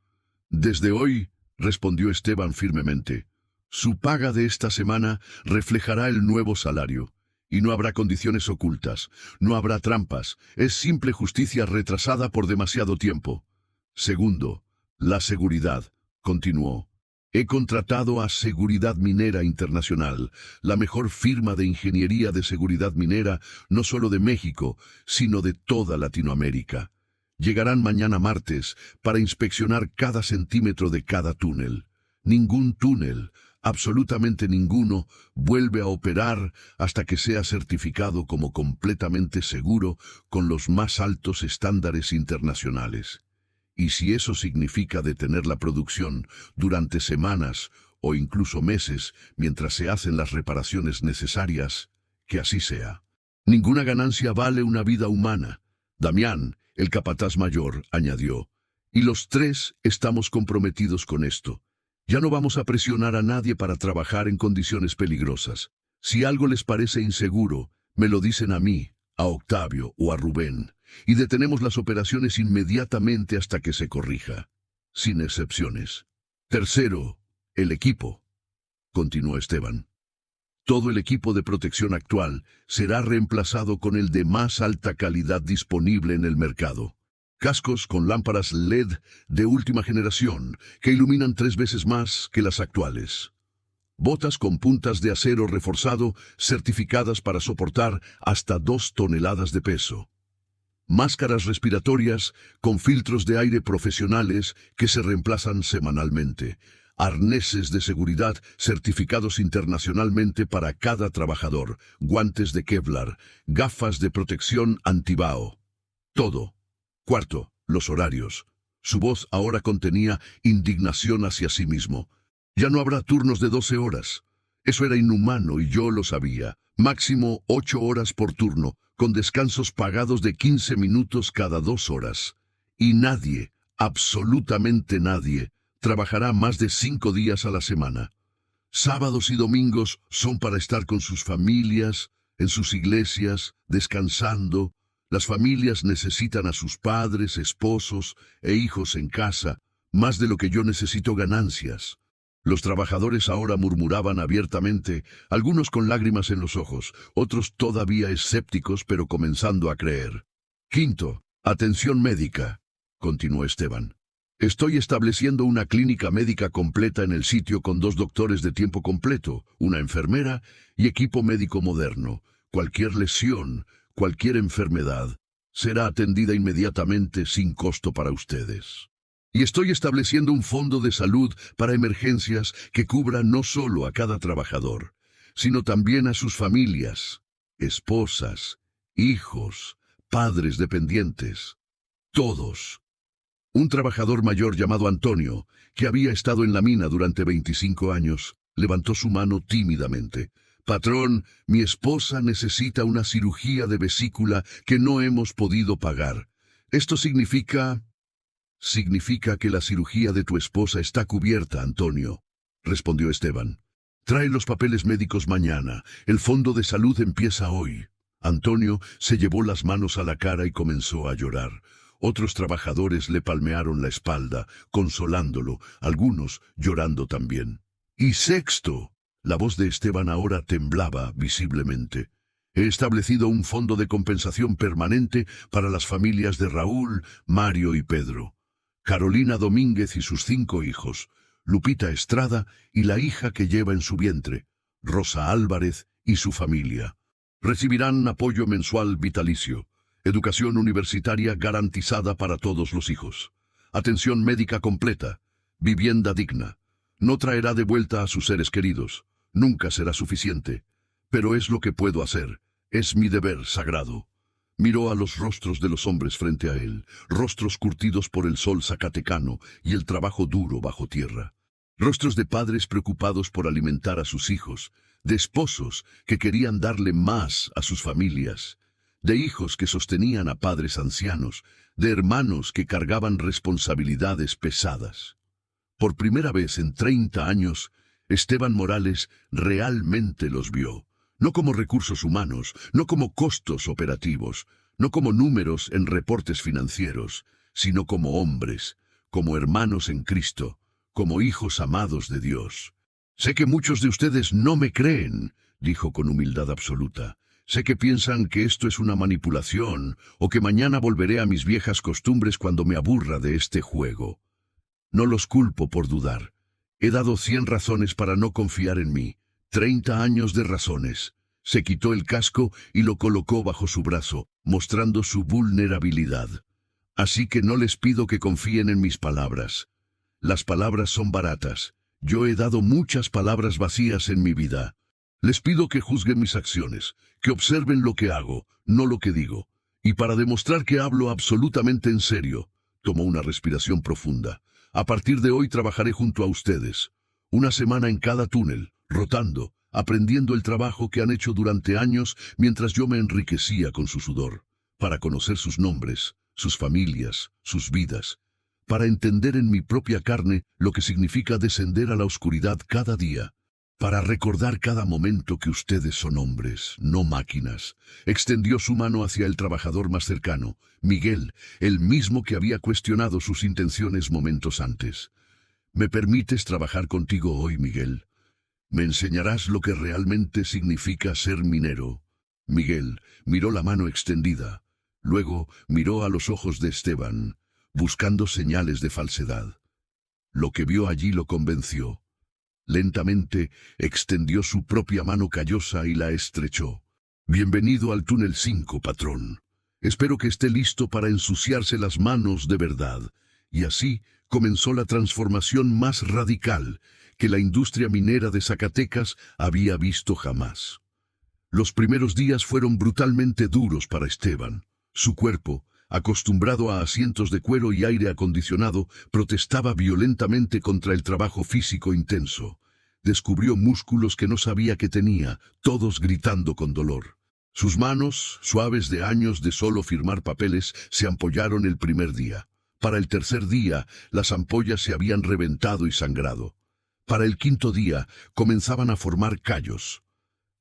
Desde hoy, respondió Esteban firmemente. Su paga de esta semana reflejará el nuevo salario. Y no habrá condiciones ocultas, no habrá trampas, es simple justicia retrasada por demasiado tiempo. Segundo, la seguridad, continuó. He contratado a Seguridad Minera Internacional, la mejor firma de ingeniería de seguridad minera, no solo de México, sino de toda Latinoamérica. Llegarán mañana martes para inspeccionar cada centímetro de cada túnel. Ningún túnel, absolutamente ninguno, vuelve a operar hasta que sea certificado como completamente seguro con los más altos estándares internacionales. Y si eso significa detener la producción durante semanas o incluso meses mientras se hacen las reparaciones necesarias, que así sea. Ninguna ganancia vale una vida humana. Damián, el capataz mayor, añadió. Y los 3 estamos comprometidos con esto. Ya no vamos a presionar a nadie para trabajar en condiciones peligrosas. Si algo les parece inseguro, me lo dicen a mí, a Octavio o a Rubén, y detenemos las operaciones inmediatamente hasta que se corrija, sin excepciones. Tercero, el equipo, continuó Esteban. Todo el equipo de protección actual será reemplazado con el de más alta calidad disponible en el mercado. Cascos con lámparas LED de última generación que iluminan 3 veces más que las actuales. Botas con puntas de acero reforzado certificadas para soportar hasta 2 toneladas de peso. Máscaras respiratorias con filtros de aire profesionales que se reemplazan semanalmente. Arneses de seguridad certificados internacionalmente para cada trabajador. Guantes de Kevlar. Gafas de protección antibao. Todo. Cuarto, los horarios. Su voz ahora contenía indignación hacia sí mismo. Ya no habrá turnos de 12 horas. Eso era inhumano y yo lo sabía. Máximo 8 horas por turno, con descansos pagados de 15 minutos cada 2 horas. Y nadie, absolutamente nadie, trabajará más de 5 días a la semana. Sábados y domingos son para estar con sus familias, en sus iglesias, descansando. Las familias necesitan a sus padres, esposos e hijos en casa, más de lo que yo necesito ganancias. Los trabajadores ahora murmuraban abiertamente, algunos con lágrimas en los ojos, otros todavía escépticos pero comenzando a creer. Quinto, atención médica, continuó Esteban. Estoy estableciendo una clínica médica completa en el sitio con 2 doctores de tiempo completo, una enfermera y equipo médico moderno. Cualquier lesión, cualquier enfermedad, será atendida inmediatamente sin costo para ustedes. Y estoy estableciendo un fondo de salud para emergencias que cubra no solo a cada trabajador, sino también a sus familias, esposas, hijos, padres dependientes, todos. Un trabajador mayor llamado Antonio, que había estado en la mina durante 25 años, levantó su mano tímidamente. Patrón, mi esposa necesita una cirugía de vesícula que no hemos podido pagar. Esto significa que la cirugía de tu esposa está cubierta, Antonio, respondió Esteban. Trae los papeles médicos mañana. El fondo de salud empieza hoy. Antonio se llevó las manos a la cara y comenzó a llorar. Otros trabajadores le palmearon la espalda, consolándolo, algunos llorando también. Y sexto, la voz de Esteban ahora temblaba visiblemente. He establecido un fondo de compensación permanente para las familias de Raúl, Mario y Pedro. Carolina Domínguez y sus 5 hijos, Lupita Estrada y la hija que lleva en su vientre, Rosa Álvarez y su familia. Recibirán apoyo mensual vitalicio, educación universitaria garantizada para todos los hijos, atención médica completa, vivienda digna. No traerá de vuelta a sus seres queridos, nunca será suficiente, pero es lo que puedo hacer, es mi deber sagrado. Miró a los rostros de los hombres frente a él, rostros curtidos por el sol zacatecano y el trabajo duro bajo tierra. Rostros de padres preocupados por alimentar a sus hijos, de esposos que querían darle más a sus familias, de hijos que sostenían a padres ancianos, de hermanos que cargaban responsabilidades pesadas. Por primera vez en 30 años, Esteban Morales realmente los vio. No como recursos humanos, no como costos operativos, no como números en reportes financieros, sino como hombres, como hermanos en Cristo, como hijos amados de Dios. Sé que muchos de ustedes no me creen, dijo con humildad absoluta. Sé que piensan que esto es una manipulación, o que mañana volveré a mis viejas costumbres cuando me aburra de este juego. No los culpo por dudar. He dado 100 razones para no confiar en mí. 30 años de razones. Se quitó el casco y lo colocó bajo su brazo, mostrando su vulnerabilidad. Así que no les pido que confíen en mis palabras. Las palabras son baratas. Yo he dado muchas palabras vacías en mi vida. Les pido que juzguen mis acciones, que observen lo que hago, no lo que digo. Y para demostrar que hablo absolutamente en serio, tomó una respiración profunda. A partir de hoy trabajaré junto a ustedes. Una semana en cada túnel, rotando, aprendiendo el trabajo que han hecho durante años mientras yo me enriquecía con su sudor, para conocer sus nombres, sus familias, sus vidas, para entender en mi propia carne lo que significa descender a la oscuridad cada día, para recordar cada momento que ustedes son hombres, no máquinas. Extendió su mano hacia el trabajador más cercano, Miguel, el mismo que había cuestionado sus intenciones momentos antes. ¿Me permites trabajar contigo hoy, Miguel? ¿Me enseñarás lo que realmente significa ser minero? Miguel miró la mano extendida, luego miró a los ojos de Esteban, buscando señales de falsedad. Lo que vio allí lo convenció. Lentamente extendió su propia mano callosa y la estrechó. Bienvenido al túnel 5, patrón. Espero que esté listo para ensuciarse las manos de verdad. Y así comenzó la transformación más radical que la industria minera de Zacatecas había visto jamás. Los primeros días fueron brutalmente duros para Esteban. Su cuerpo, acostumbrado a asientos de cuero y aire acondicionado, protestaba violentamente contra el trabajo físico intenso. Descubrió músculos que no sabía que tenía, todos gritando con dolor. Sus manos, suaves de años de solo firmar papeles, se ampollaron el primer día. Para el tercer día, las ampollas se habían reventado y sangrado. Para el quinto día, comenzaban a formar callos.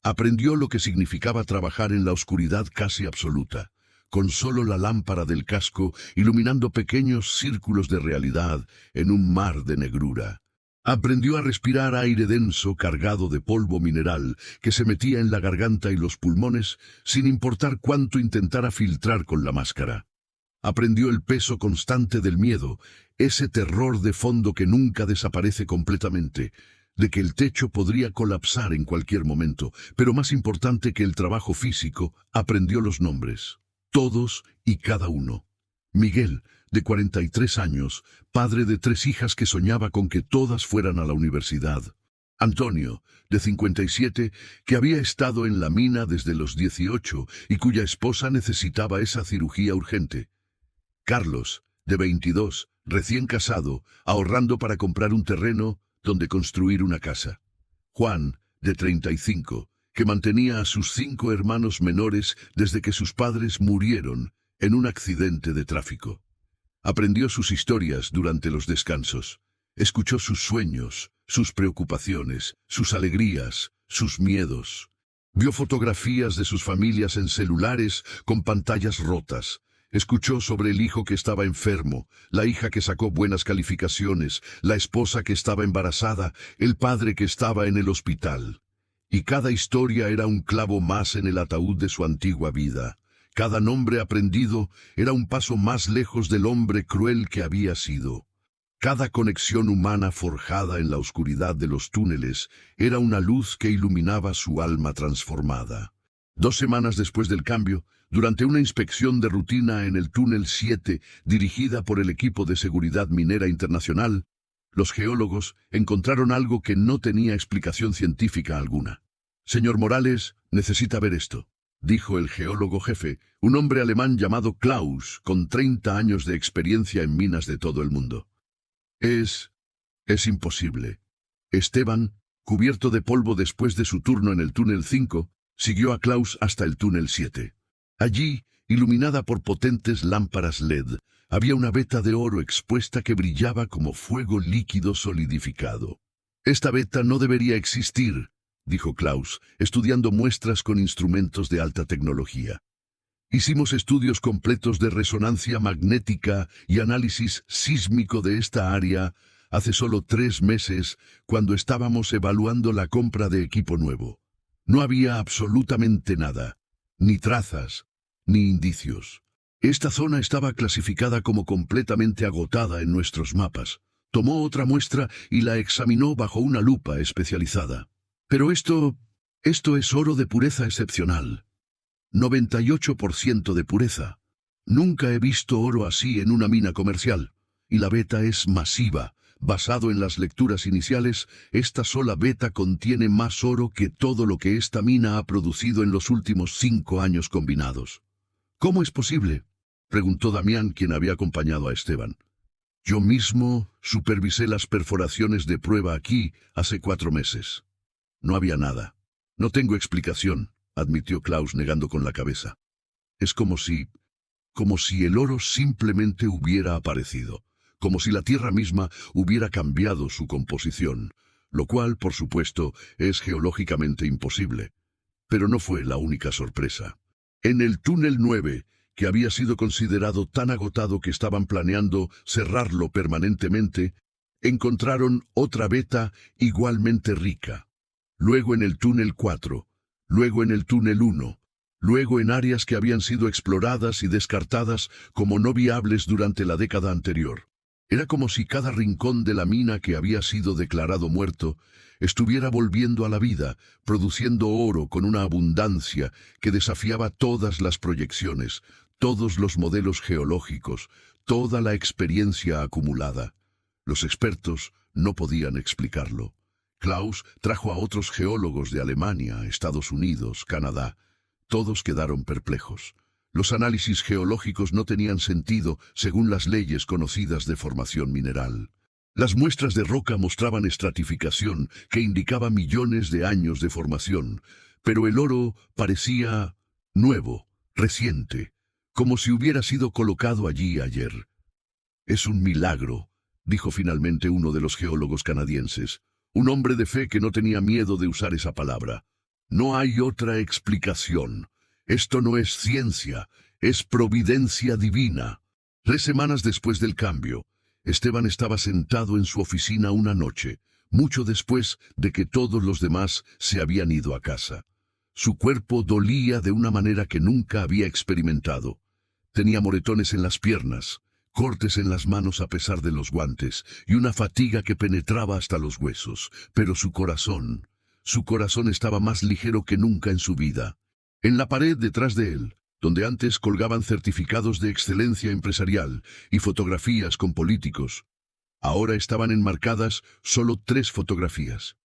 Aprendió lo que significaba trabajar en la oscuridad casi absoluta, con solo la lámpara del casco iluminando pequeños círculos de realidad en un mar de negrura. Aprendió a respirar aire denso cargado de polvo mineral que se metía en la garganta y los pulmones sin importar cuánto intentara filtrar con la máscara. Aprendió el peso constante del miedo, ese terror de fondo que nunca desaparece completamente, de que el techo podría colapsar en cualquier momento, pero más importante que el trabajo físico, aprendió los nombres. todos y cada uno. Miguel, de 43 años, padre de 3 hijas que soñaba con que todas fueran a la universidad. Antonio, de 57, que había estado en la mina desde los 18 y cuya esposa necesitaba esa cirugía urgente. Carlos, de 22, recién casado, ahorrando para comprar un terreno donde construir una casa. Juan, de 35, que mantenía a sus 5 hermanos menores desde que sus padres murieron en un accidente de tráfico. Aprendió sus historias durante los descansos. Escuchó sus sueños, sus preocupaciones, sus alegrías, sus miedos. Vio fotografías de sus familias en celulares con pantallas rotas. Escuchó sobre el hijo que estaba enfermo, la hija que sacó buenas calificaciones, la esposa que estaba embarazada, el padre que estaba en el hospital. Y cada historia era un clavo más en el ataúd de su antigua vida. Cada nombre aprendido era un paso más lejos del hombre cruel que había sido. Cada conexión humana forjada en la oscuridad de los túneles era una luz que iluminaba su alma transformada. 2 semanas después del cambio, durante una inspección de rutina en el túnel 7, dirigida por el equipo de seguridad minera internacional, los geólogos encontraron algo que no tenía explicación científica alguna. «Señor Morales, necesita ver esto», dijo el geólogo jefe, un hombre alemán llamado Klaus, con 30 años de experiencia en minas de todo el mundo. Es imposible. Esteban, cubierto de polvo después de su turno en el túnel 5, siguió a Klaus hasta el túnel 7. Allí, iluminada por potentes lámparas LED, había una veta de oro expuesta que brillaba como fuego líquido solidificado. «Esta veta no debería existir», dijo Klaus, estudiando muestras con instrumentos de alta tecnología. «Hicimos estudios completos de resonancia magnética y análisis sísmico de esta área hace solo 3 meses, cuando estábamos evaluando la compra de equipo nuevo. No había absolutamente nada, ni trazas, ni indicios. Esta zona estaba clasificada como completamente agotada en nuestros mapas. Tomó otra muestra y la examinó bajo una lupa especializada. Pero esto es oro de pureza excepcional. 98% de pureza. Nunca he visto oro así en una mina comercial. Y la veta es masiva. Basado en las lecturas iniciales, esta sola veta contiene más oro que todo lo que esta mina ha producido en los últimos 5 años combinados». «¿Cómo es posible?», preguntó Damián, quien había acompañado a Esteban. «Yo mismo supervisé las perforaciones de prueba aquí hace 4 meses. No había nada». «No tengo explicación», admitió Klaus negando con la cabeza. «Es como si el oro simplemente hubiera aparecido, como si la tierra misma hubiera cambiado su composición, lo cual, por supuesto, es geológicamente imposible. Pero no fue la única sorpresa. En el túnel 9, que había sido considerado tan agotado que estaban planeando cerrarlo permanentemente, encontraron otra veta igualmente rica. Luego en el túnel 4, luego en el túnel 1, luego en áreas que habían sido exploradas y descartadas como no viables durante la década anterior. Era como si cada rincón de la mina que había sido declarado muerto estuviera volviendo a la vida, produciendo oro con una abundancia que desafiaba todas las proyecciones, todos los modelos geológicos, toda la experiencia acumulada. Los expertos no podían explicarlo. Klaus trajo a otros geólogos de Alemania, Estados Unidos, Canadá. Todos quedaron perplejos. Los análisis geológicos no tenían sentido según las leyes conocidas de formación mineral. Las muestras de roca mostraban estratificación que indicaba millones de años de formación, pero el oro parecía nuevo, reciente, como si hubiera sido colocado allí ayer. «Es un milagro», dijo finalmente uno de los geólogos canadienses, un hombre de fe que no tenía miedo de usar esa palabra. «No hay otra explicación. Esto no es ciencia, es providencia divina». 3 semanas después del cambio, Esteban estaba sentado en su oficina una noche, mucho después de que todos los demás se habían ido a casa. Su cuerpo dolía de una manera que nunca había experimentado. Tenía moretones en las piernas, cortes en las manos a pesar de los guantes, y una fatiga que penetraba hasta los huesos. Pero su corazón estaba más ligero que nunca en su vida. En la pared detrás de él, donde antes colgaban certificados de excelencia empresarial y fotografías con políticos. Ahora estaban enmarcadas solo 3 fotografías.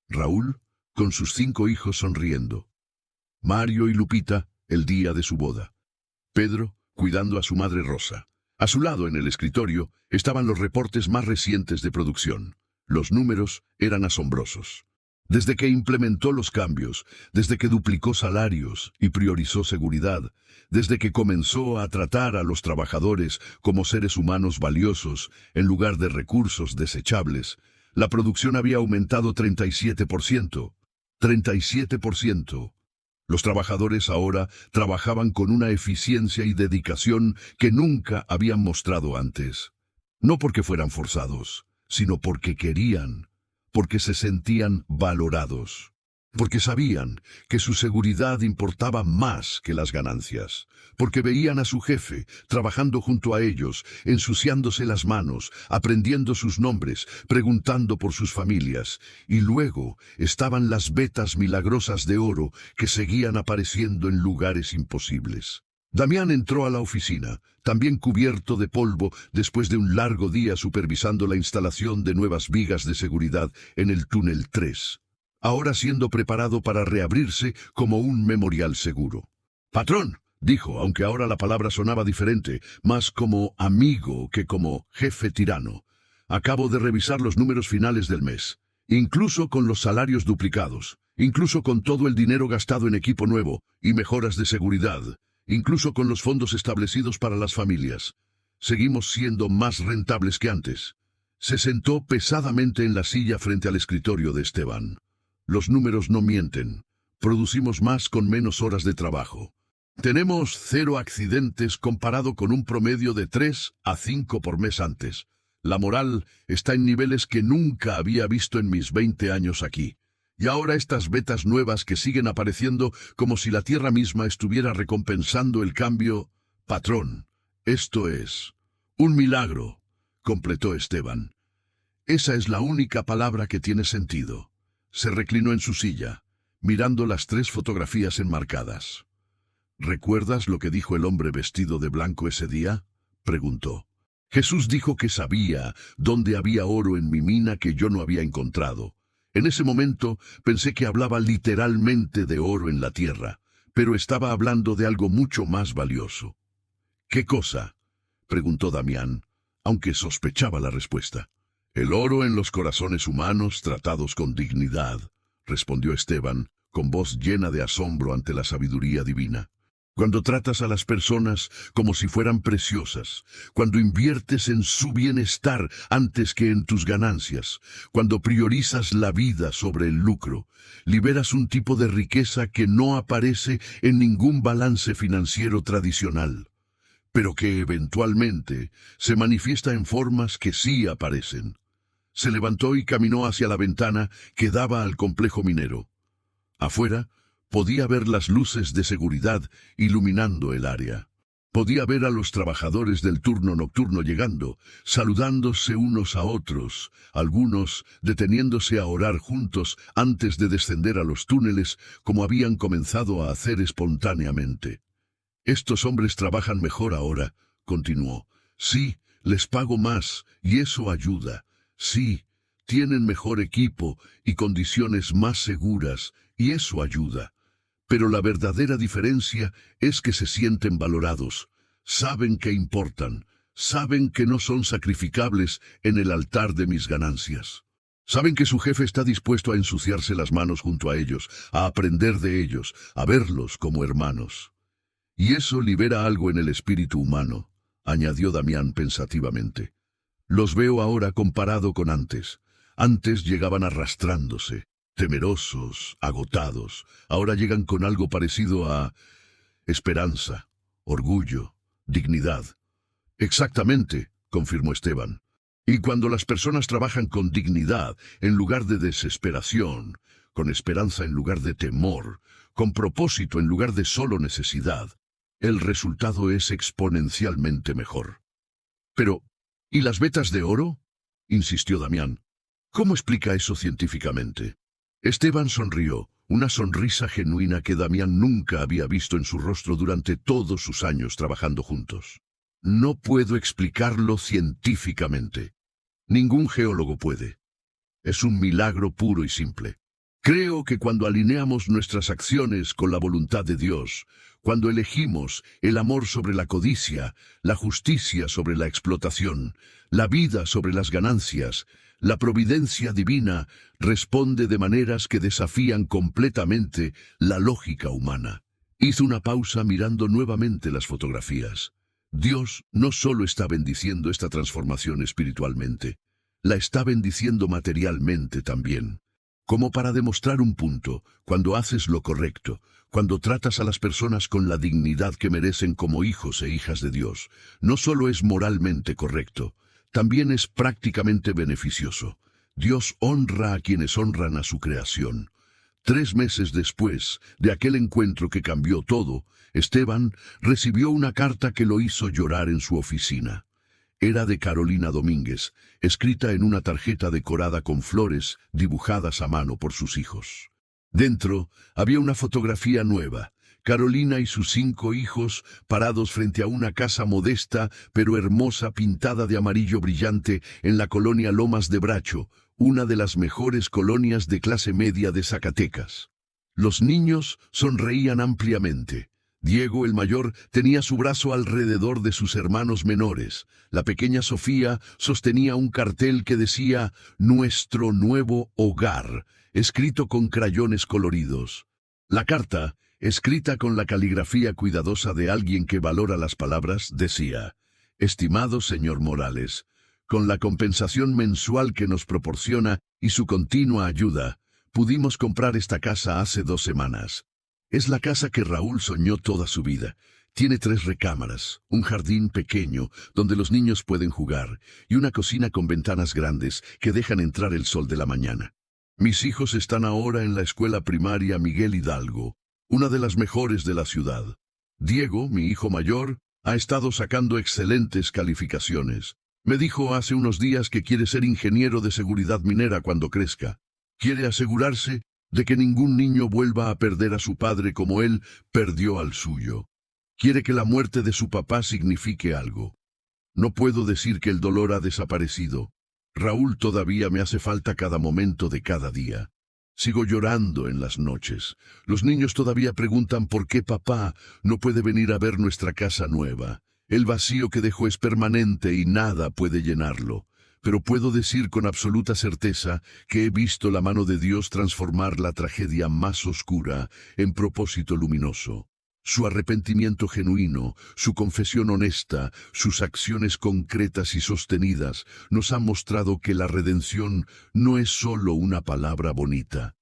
Raúl, con sus 5 hijos sonriendo. Mario y Lupita, el día de su boda. Pedro, cuidando a su madre Rosa. A su lado, en el escritorio, estaban los reportes más recientes de producción. Los números eran asombrosos. Desde que implementó los cambios, desde que duplicó salarios y priorizó seguridad, desde que comenzó a tratar a los trabajadores como seres humanos valiosos en lugar de recursos desechables, la producción había aumentado 37%. 37%. Los trabajadores ahora trabajaban con una eficiencia y dedicación que nunca habían mostrado antes. No porque fueran forzados, sino porque querían, porque se sentían valorados, porque sabían que su seguridad importaba más que las ganancias, porque veían a su jefe trabajando junto a ellos, ensuciándose las manos, aprendiendo sus nombres, preguntando por sus familias, y luego estaban las vetas milagrosas de oro que seguían apareciendo en lugares imposibles. Damián entró a la oficina, también cubierto de polvo después de un largo día supervisando la instalación de nuevas vigas de seguridad en el túnel 3, ahora siendo preparado para reabrirse como un memorial seguro. «Patrón», dijo, aunque ahora la palabra sonaba diferente, más como amigo que como jefe tirano. «Acabo de revisar los números finales del mes, incluso con los salarios duplicados, incluso con todo el dinero gastado en equipo nuevo y mejoras de seguridad, incluso con los fondos establecidos para las familias. Seguimos siendo más rentables que antes». Se sentó pesadamente en la silla frente al escritorio de Esteban. «Los números no mienten. Producimos más con menos horas de trabajo. Tenemos 0 accidentes comparado con un promedio de 3 a 5 por mes antes. La moral está en niveles que nunca había visto en mis 20 años aquí. Y ahora estas vetas nuevas que siguen apareciendo como si la tierra misma estuviera recompensando el cambio. Patrón, esto es un milagro», completó Esteban. «Esa es la única palabra que tiene sentido». Se reclinó en su silla, mirando las 3 fotografías enmarcadas. «¿Recuerdas lo que dijo el hombre vestido de blanco ese día?», preguntó. «Jesús dijo que sabía dónde había oro en mi mina que yo no había encontrado. En ese momento pensé que hablaba literalmente de oro en la tierra, pero estaba hablando de algo mucho más valioso». «¿Qué cosa?», preguntó Damián, aunque sospechaba la respuesta. «El oro en los corazones humanos tratados con dignidad», respondió Esteban, con voz llena de asombro ante la sabiduría divina. «Cuando tratas a las personas como si fueran preciosas, cuando inviertes en su bienestar antes que en tus ganancias, cuando priorizas la vida sobre el lucro, liberas un tipo de riqueza que no aparece en ningún balance financiero tradicional, pero que eventualmente se manifiesta en formas que sí aparecen». Se levantó y caminó hacia la ventana que daba al complejo minero. Afuera, podía ver las luces de seguridad iluminando el área. Podía ver a los trabajadores del turno nocturno llegando, saludándose unos a otros, algunos deteniéndose a orar juntos antes de descender a los túneles como habían comenzado a hacer espontáneamente. «Estos hombres trabajan mejor ahora», continuó. «Sí, les pago más y eso ayuda. Sí, tienen mejor equipo y condiciones más seguras, y eso ayuda. Pero la verdadera diferencia es que se sienten valorados, saben que importan, saben que no son sacrificables en el altar de mis ganancias. Saben que su jefe está dispuesto a ensuciarse las manos junto a ellos, a aprender de ellos, a verlos como hermanos. Y eso libera algo en el espíritu humano», añadió Damián pensativamente. «Los veo ahora comparado con antes. Antes llegaban arrastrándose, temerosos, agotados. Ahora llegan con algo parecido a esperanza, orgullo, dignidad». «Exactamente», confirmó Esteban. «Y cuando las personas trabajan con dignidad en lugar de desesperación, con esperanza en lugar de temor, con propósito en lugar de solo necesidad, el resultado es exponencialmente mejor». «Pero, ¿y las vetas de oro?», insistió Damián. «¿Cómo explica eso científicamente?». Esteban sonrió, una sonrisa genuina que Damián nunca había visto en su rostro durante todos sus años trabajando juntos. No puedo explicarlo científicamente. Ningún geólogo puede. Es un milagro puro y simple. Creo que cuando alineamos nuestras acciones con la voluntad de Dios, cuando elegimos el amor sobre la codicia, la justicia sobre la explotación, la vida sobre las ganancias, la providencia divina responde de maneras que desafían completamente la lógica humana. Hizo una pausa mirando nuevamente las fotografías. Dios no solo está bendiciendo esta transformación espiritualmente, la está bendiciendo materialmente también. Como para demostrar un punto, cuando haces lo correcto, cuando tratas a las personas con la dignidad que merecen como hijos e hijas de Dios, no solo es moralmente correcto, también es prácticamente beneficioso. Dios honra a quienes honran a su creación. 3 meses después de aquel encuentro que cambió todo, Esteban recibió una carta que lo hizo llorar en su oficina. Era de Carolina Domínguez, escrita en una tarjeta decorada con flores dibujadas a mano por sus hijos. Dentro había una fotografía nueva, Carolina y sus 5 hijos parados frente a una casa modesta pero hermosa pintada de amarillo brillante en la colonia Lomas de Bracho, una de las mejores colonias de clase media de Zacatecas. Los niños sonreían ampliamente. Diego, el mayor, tenía su brazo alrededor de sus hermanos menores. La pequeña Sofía sostenía un cartel que decía «Nuestro nuevo hogar», escrito con crayones coloridos. La carta, escrita con la caligrafía cuidadosa de alguien que valora las palabras, decía «Estimado señor Morales, con la compensación mensual que nos proporciona y su continua ayuda, pudimos comprar esta casa hace 2 semanas. Es la casa que Raúl soñó toda su vida. Tiene 3 recámaras, un jardín pequeño donde los niños pueden jugar y una cocina con ventanas grandes que dejan entrar el sol de la mañana. Mis hijos están ahora en la escuela primaria Miguel Hidalgo, una de las mejores de la ciudad. Diego, mi hijo mayor, ha estado sacando excelentes calificaciones. Me dijo hace unos días que quiere ser ingeniero de seguridad minera cuando crezca. Quiere asegurarse de que ningún niño vuelva a perder a su padre como él perdió al suyo. Quiere que la muerte de su papá signifique algo. No puedo decir que el dolor ha desaparecido. Raúl todavía me hace falta cada momento de cada día. Sigo llorando en las noches. Los niños todavía preguntan por qué papá no puede venir a ver nuestra casa nueva. El vacío que dejó es permanente y nada puede llenarlo. Pero puedo decir con absoluta certeza que he visto la mano de Dios transformar la tragedia más oscura en propósito luminoso. Su arrepentimiento genuino, su confesión honesta, sus acciones concretas y sostenidas nos han mostrado que la redención no es solo una palabra bonita.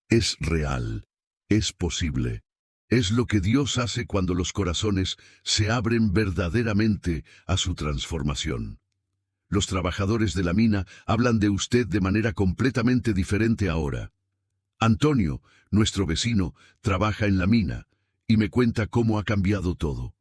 Es real, es posible. Es lo que Dios hace cuando los corazones se abren verdaderamente a su transformación. Los trabajadores de la mina hablan de usted de manera completamente diferente ahora. Antonio, nuestro vecino, trabaja en la mina y me cuenta cómo ha cambiado todo.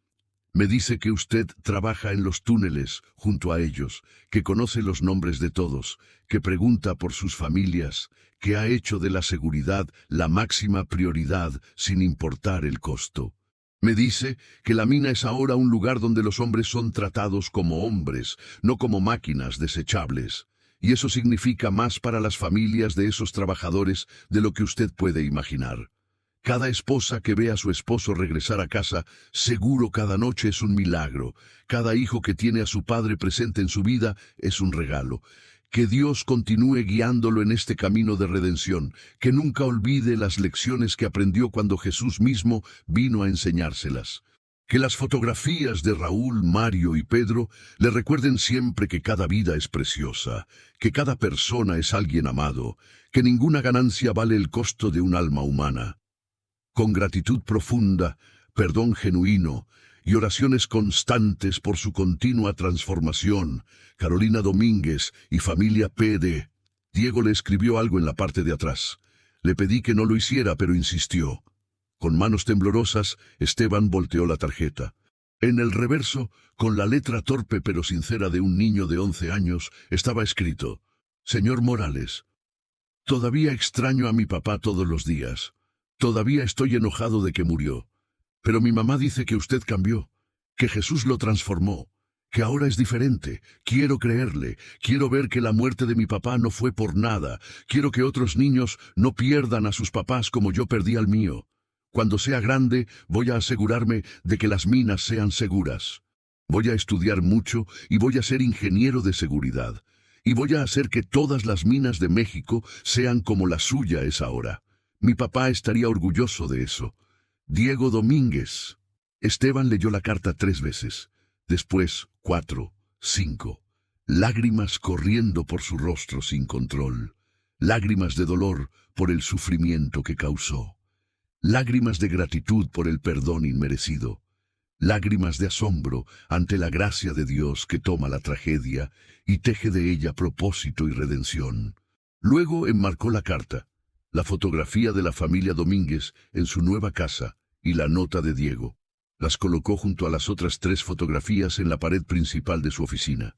Me dice que usted trabaja en los túneles junto a ellos, que conoce los nombres de todos, que pregunta por sus familias, que ha hecho de la seguridad la máxima prioridad sin importar el costo. Me dice que la mina es ahora un lugar donde los hombres son tratados como hombres, no como máquinas desechables. Y eso significa más para las familias de esos trabajadores de lo que usted puede imaginar. Cada esposa que ve a su esposo regresar a casa, seguro cada noche es un milagro. Cada hijo que tiene a su padre presente en su vida es un regalo. Que Dios continúe guiándolo en este camino de redención, que nunca olvide las lecciones que aprendió cuando Jesús mismo vino a enseñárselas. Que las fotografías de Raúl, Mario y Pedro le recuerden siempre que cada vida es preciosa, que cada persona es alguien amado, que ninguna ganancia vale el costo de un alma humana. Con gratitud profunda, perdón genuino y oraciones constantes por su continua transformación, Carolina Domínguez y familia PD. Diego le escribió algo en la parte de atrás. Le pedí que no lo hiciera, pero insistió. Con manos temblorosas, Esteban volteó la tarjeta. En el reverso, con la letra torpe pero sincera de un niño de 11 años, estaba escrito: Señor Morales, todavía extraño a mi papá todos los días. Todavía estoy enojado de que murió. Pero mi mamá dice que usted cambió, que Jesús lo transformó, que ahora es diferente. Quiero creerle, quiero ver que la muerte de mi papá no fue por nada. Quiero que otros niños no pierdan a sus papás como yo perdí al mío. Cuando sea grande, voy a asegurarme de que las minas sean seguras. Voy a estudiar mucho y voy a ser ingeniero de seguridad. Y voy a hacer que todas las minas de México sean como la suya es ahora. Mi papá estaría orgulloso de eso. Diego Domínguez. Esteban leyó la carta 3 veces. Después 4, 5. Lágrimas corriendo por su rostro sin control. Lágrimas de dolor por el sufrimiento que causó. Lágrimas de gratitud por el perdón inmerecido. Lágrimas de asombro ante la gracia de Dios que toma la tragedia y teje de ella propósito y redención. Luego enmarcó la carta, la fotografía de la familia Domínguez en su nueva casa y la nota de Diego. Las colocó junto a las otras 3 fotografías en la pared principal de su oficina.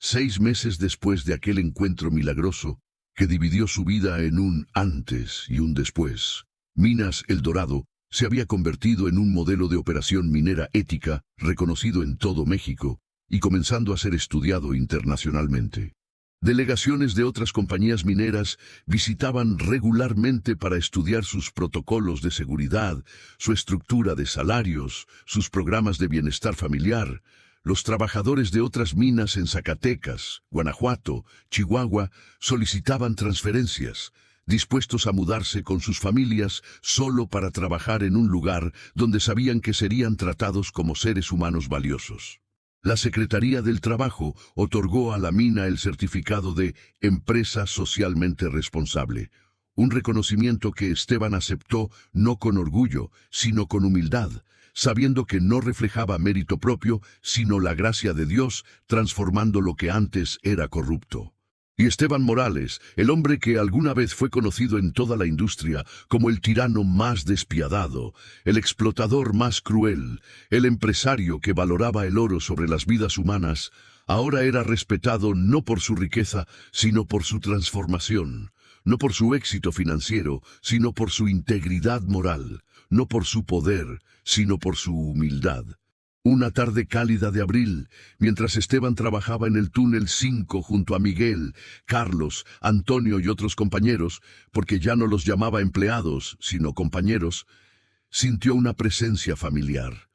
6 meses después de aquel encuentro milagroso que dividió su vida en un antes y un después, Minas El Dorado se había convertido en un modelo de operación minera ética reconocido en todo México y comenzando a ser estudiado internacionalmente. Delegaciones de otras compañías mineras visitaban regularmente para estudiar sus protocolos de seguridad, su estructura de salarios, sus programas de bienestar familiar. Los trabajadores de otras minas en Zacatecas, Guanajuato, Chihuahua solicitaban transferencias, dispuestos a mudarse con sus familias solo para trabajar en un lugar donde sabían que serían tratados como seres humanos valiosos. La Secretaría del Trabajo otorgó a la mina el certificado de Empresa Socialmente Responsable, un reconocimiento que Esteban aceptó no con orgullo, sino con humildad, sabiendo que no reflejaba mérito propio, sino la gracia de Dios, transformando lo que antes era corrupto. Y Esteban Morales, el hombre que alguna vez fue conocido en toda la industria como el tirano más despiadado, el explotador más cruel, el empresario que valoraba el oro sobre las vidas humanas, ahora era respetado no por su riqueza, sino por su transformación, no por su éxito financiero, sino por su integridad moral, no por su poder, sino por su humildad. Una tarde cálida de abril, mientras Esteban trabajaba en el túnel 5 junto a Miguel, Carlos, Antonio y otros compañeros, porque ya no los llamaba empleados, sino compañeros, sintió una presencia familiar.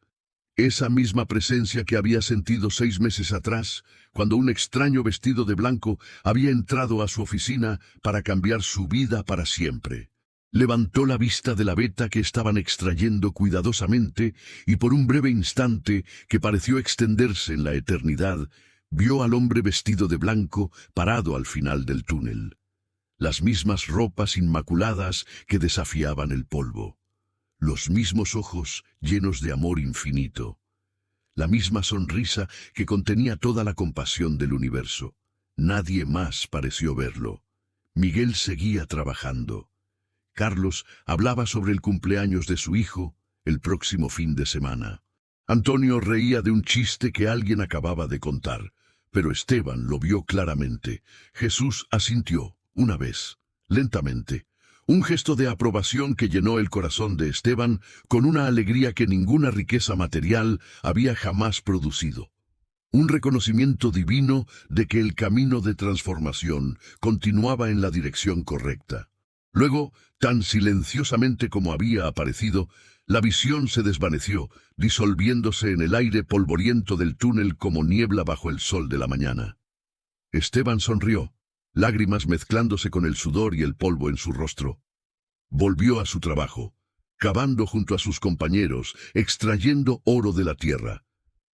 Esa misma presencia que había sentido 6 meses atrás, cuando un extraño vestido de blanco había entrado a su oficina para cambiar su vida para siempre. Levantó la vista de la veta que estaban extrayendo cuidadosamente y por un breve instante que pareció extenderse en la eternidad, vio al hombre vestido de blanco parado al final del túnel. Las mismas ropas inmaculadas que desafiaban el polvo. Los mismos ojos llenos de amor infinito. La misma sonrisa que contenía toda la compasión del universo. Nadie más pareció verlo. Miguel seguía trabajando. Carlos hablaba sobre el cumpleaños de su hijo el próximo fin de semana. Antonio reía de un chiste que alguien acababa de contar, pero Esteban lo vio claramente. Jesús asintió, una vez, lentamente. Un gesto de aprobación que llenó el corazón de Esteban con una alegría que ninguna riqueza material había jamás producido. Un reconocimiento divino de que el camino de transformación continuaba en la dirección correcta. Luego, tan silenciosamente como había aparecido, la visión se desvaneció, disolviéndose en el aire polvoriento del túnel como niebla bajo el sol de la mañana. Esteban sonrió, lágrimas mezclándose con el sudor y el polvo en su rostro. Volvió a su trabajo, cavando junto a sus compañeros, extrayendo oro de la tierra.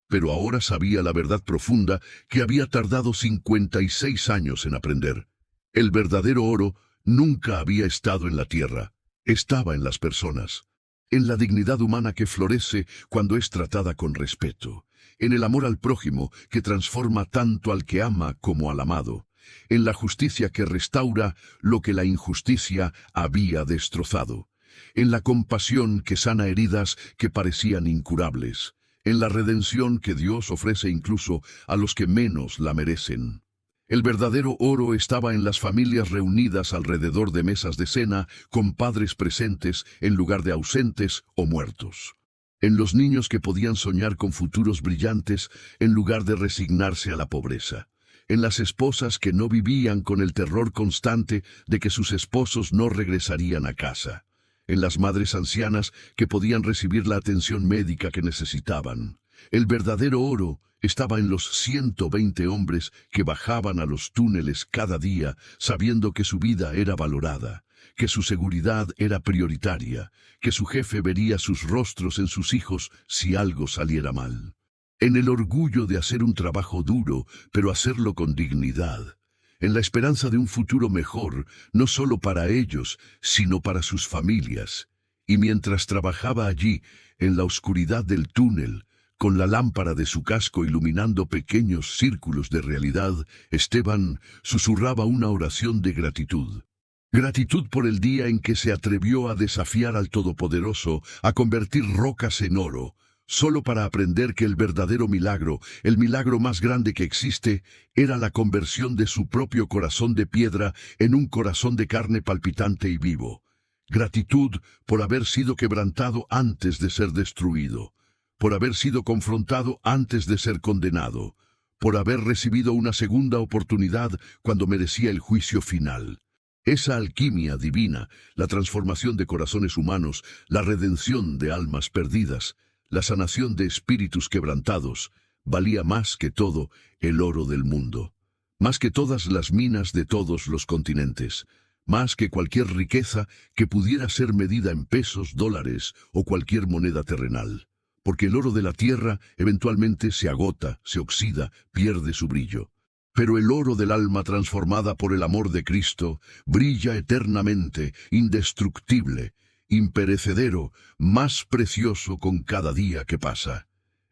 Pero ahora sabía la verdad profunda que había tardado 56 años en aprender. El verdadero oro nunca había estado en la tierra, estaba en las personas, en la dignidad humana que florece cuando es tratada con respeto, en el amor al prójimo que transforma tanto al que ama como al amado, en la justicia que restaura lo que la injusticia había destrozado, en la compasión que sana heridas que parecían incurables, en la redención que Dios ofrece incluso a los que menos la merecen. El verdadero oro estaba en las familias reunidas alrededor de mesas de cena, con padres presentes en lugar de ausentes o muertos. En los niños que podían soñar con futuros brillantes en lugar de resignarse a la pobreza. En las esposas que no vivían con el terror constante de que sus esposos no regresarían a casa. En las madres ancianas que podían recibir la atención médica que necesitaban. El verdadero oro estaba en los 120 hombres que bajaban a los túneles cada día sabiendo que su vida era valorada, que su seguridad era prioritaria, que su jefe vería sus rostros en sus hijos si algo saliera mal. En el orgullo de hacer un trabajo duro, pero hacerlo con dignidad. En la esperanza de un futuro mejor, no solo para ellos, sino para sus familias. Y mientras trabajaba allí, en la oscuridad del túnel, con la lámpara de su casco iluminando pequeños círculos de realidad, Esteban susurraba una oración de gratitud. Gratitud por el día en que se atrevió a desafiar al Todopoderoso, a convertir rocas en oro, solo para aprender que el verdadero milagro, el milagro más grande que existe, era la conversión de su propio corazón de piedra en un corazón de carne palpitante y vivo. Gratitud por haber sido quebrantado antes de ser destruido, por haber sido confrontado antes de ser condenado, por haber recibido una segunda oportunidad cuando merecía el juicio final. Esa alquimia divina, la transformación de corazones humanos, la redención de almas perdidas, la sanación de espíritus quebrantados, valía más que todo el oro del mundo, más que todas las minas de todos los continentes, más que cualquier riqueza que pudiera ser medida en pesos, dólares o cualquier moneda terrenal, porque el oro de la tierra eventualmente se agota, se oxida, pierde su brillo. Pero el oro del alma transformada por el amor de Cristo brilla eternamente, indestructible, imperecedero, más precioso con cada día que pasa.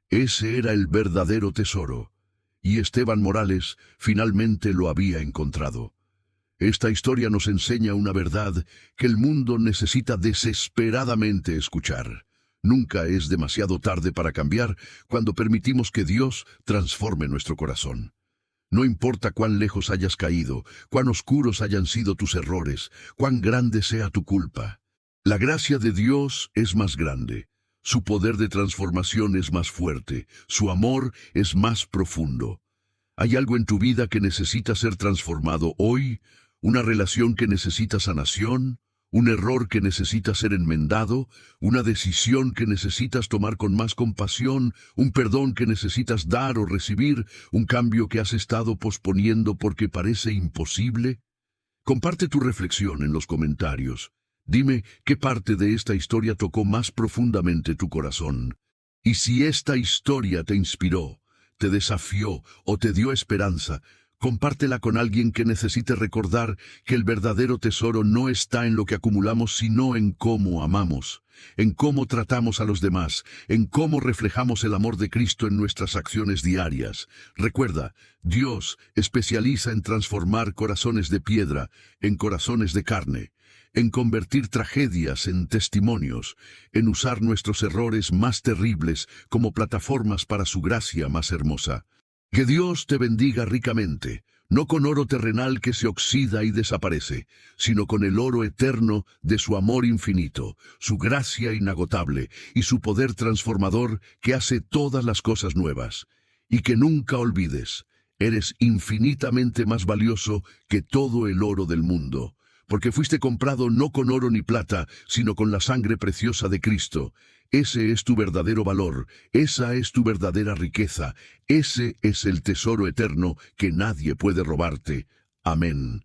Ese era el verdadero tesoro, y Esteban Morales finalmente lo había encontrado. Esta historia nos enseña una verdad que el mundo necesita desesperadamente escuchar. Nunca es demasiado tarde para cambiar cuando permitimos que Dios transforme nuestro corazón. No importa cuán lejos hayas caído, cuán oscuros hayan sido tus errores, cuán grande sea tu culpa. La gracia de Dios es más grande, su poder de transformación es más fuerte, su amor es más profundo. ¿Hay algo en tu vida que necesita ser transformado hoy? ¿Una relación que necesita sanación? ¿Un error que necesita ser enmendado? ¿Una decisión que necesitas tomar con más compasión? ¿Un perdón que necesitas dar o recibir? ¿Un cambio que has estado posponiendo porque parece imposible? Comparte tu reflexión en los comentarios. Dime qué parte de esta historia tocó más profundamente tu corazón. Y si esta historia te inspiró, te desafió o te dio esperanza, compártela con alguien que necesite recordar que el verdadero tesoro no está en lo que acumulamos, sino en cómo amamos, en cómo tratamos a los demás, en cómo reflejamos el amor de Cristo en nuestras acciones diarias. Recuerda, Dios especializa en transformar corazones de piedra en corazones de carne, en convertir tragedias en testimonios, en usar nuestros errores más terribles como plataformas para su gracia más hermosa. Que Dios te bendiga ricamente, no con oro terrenal que se oxida y desaparece, sino con el oro eterno de su amor infinito, su gracia inagotable y su poder transformador que hace todas las cosas nuevas. Y que nunca olvides, eres infinitamente más valioso que todo el oro del mundo, porque fuiste comprado no con oro ni plata, sino con la sangre preciosa de Cristo. Ese es tu verdadero valor, esa es tu verdadera riqueza, ese es el tesoro eterno que nadie puede robarte. Amén.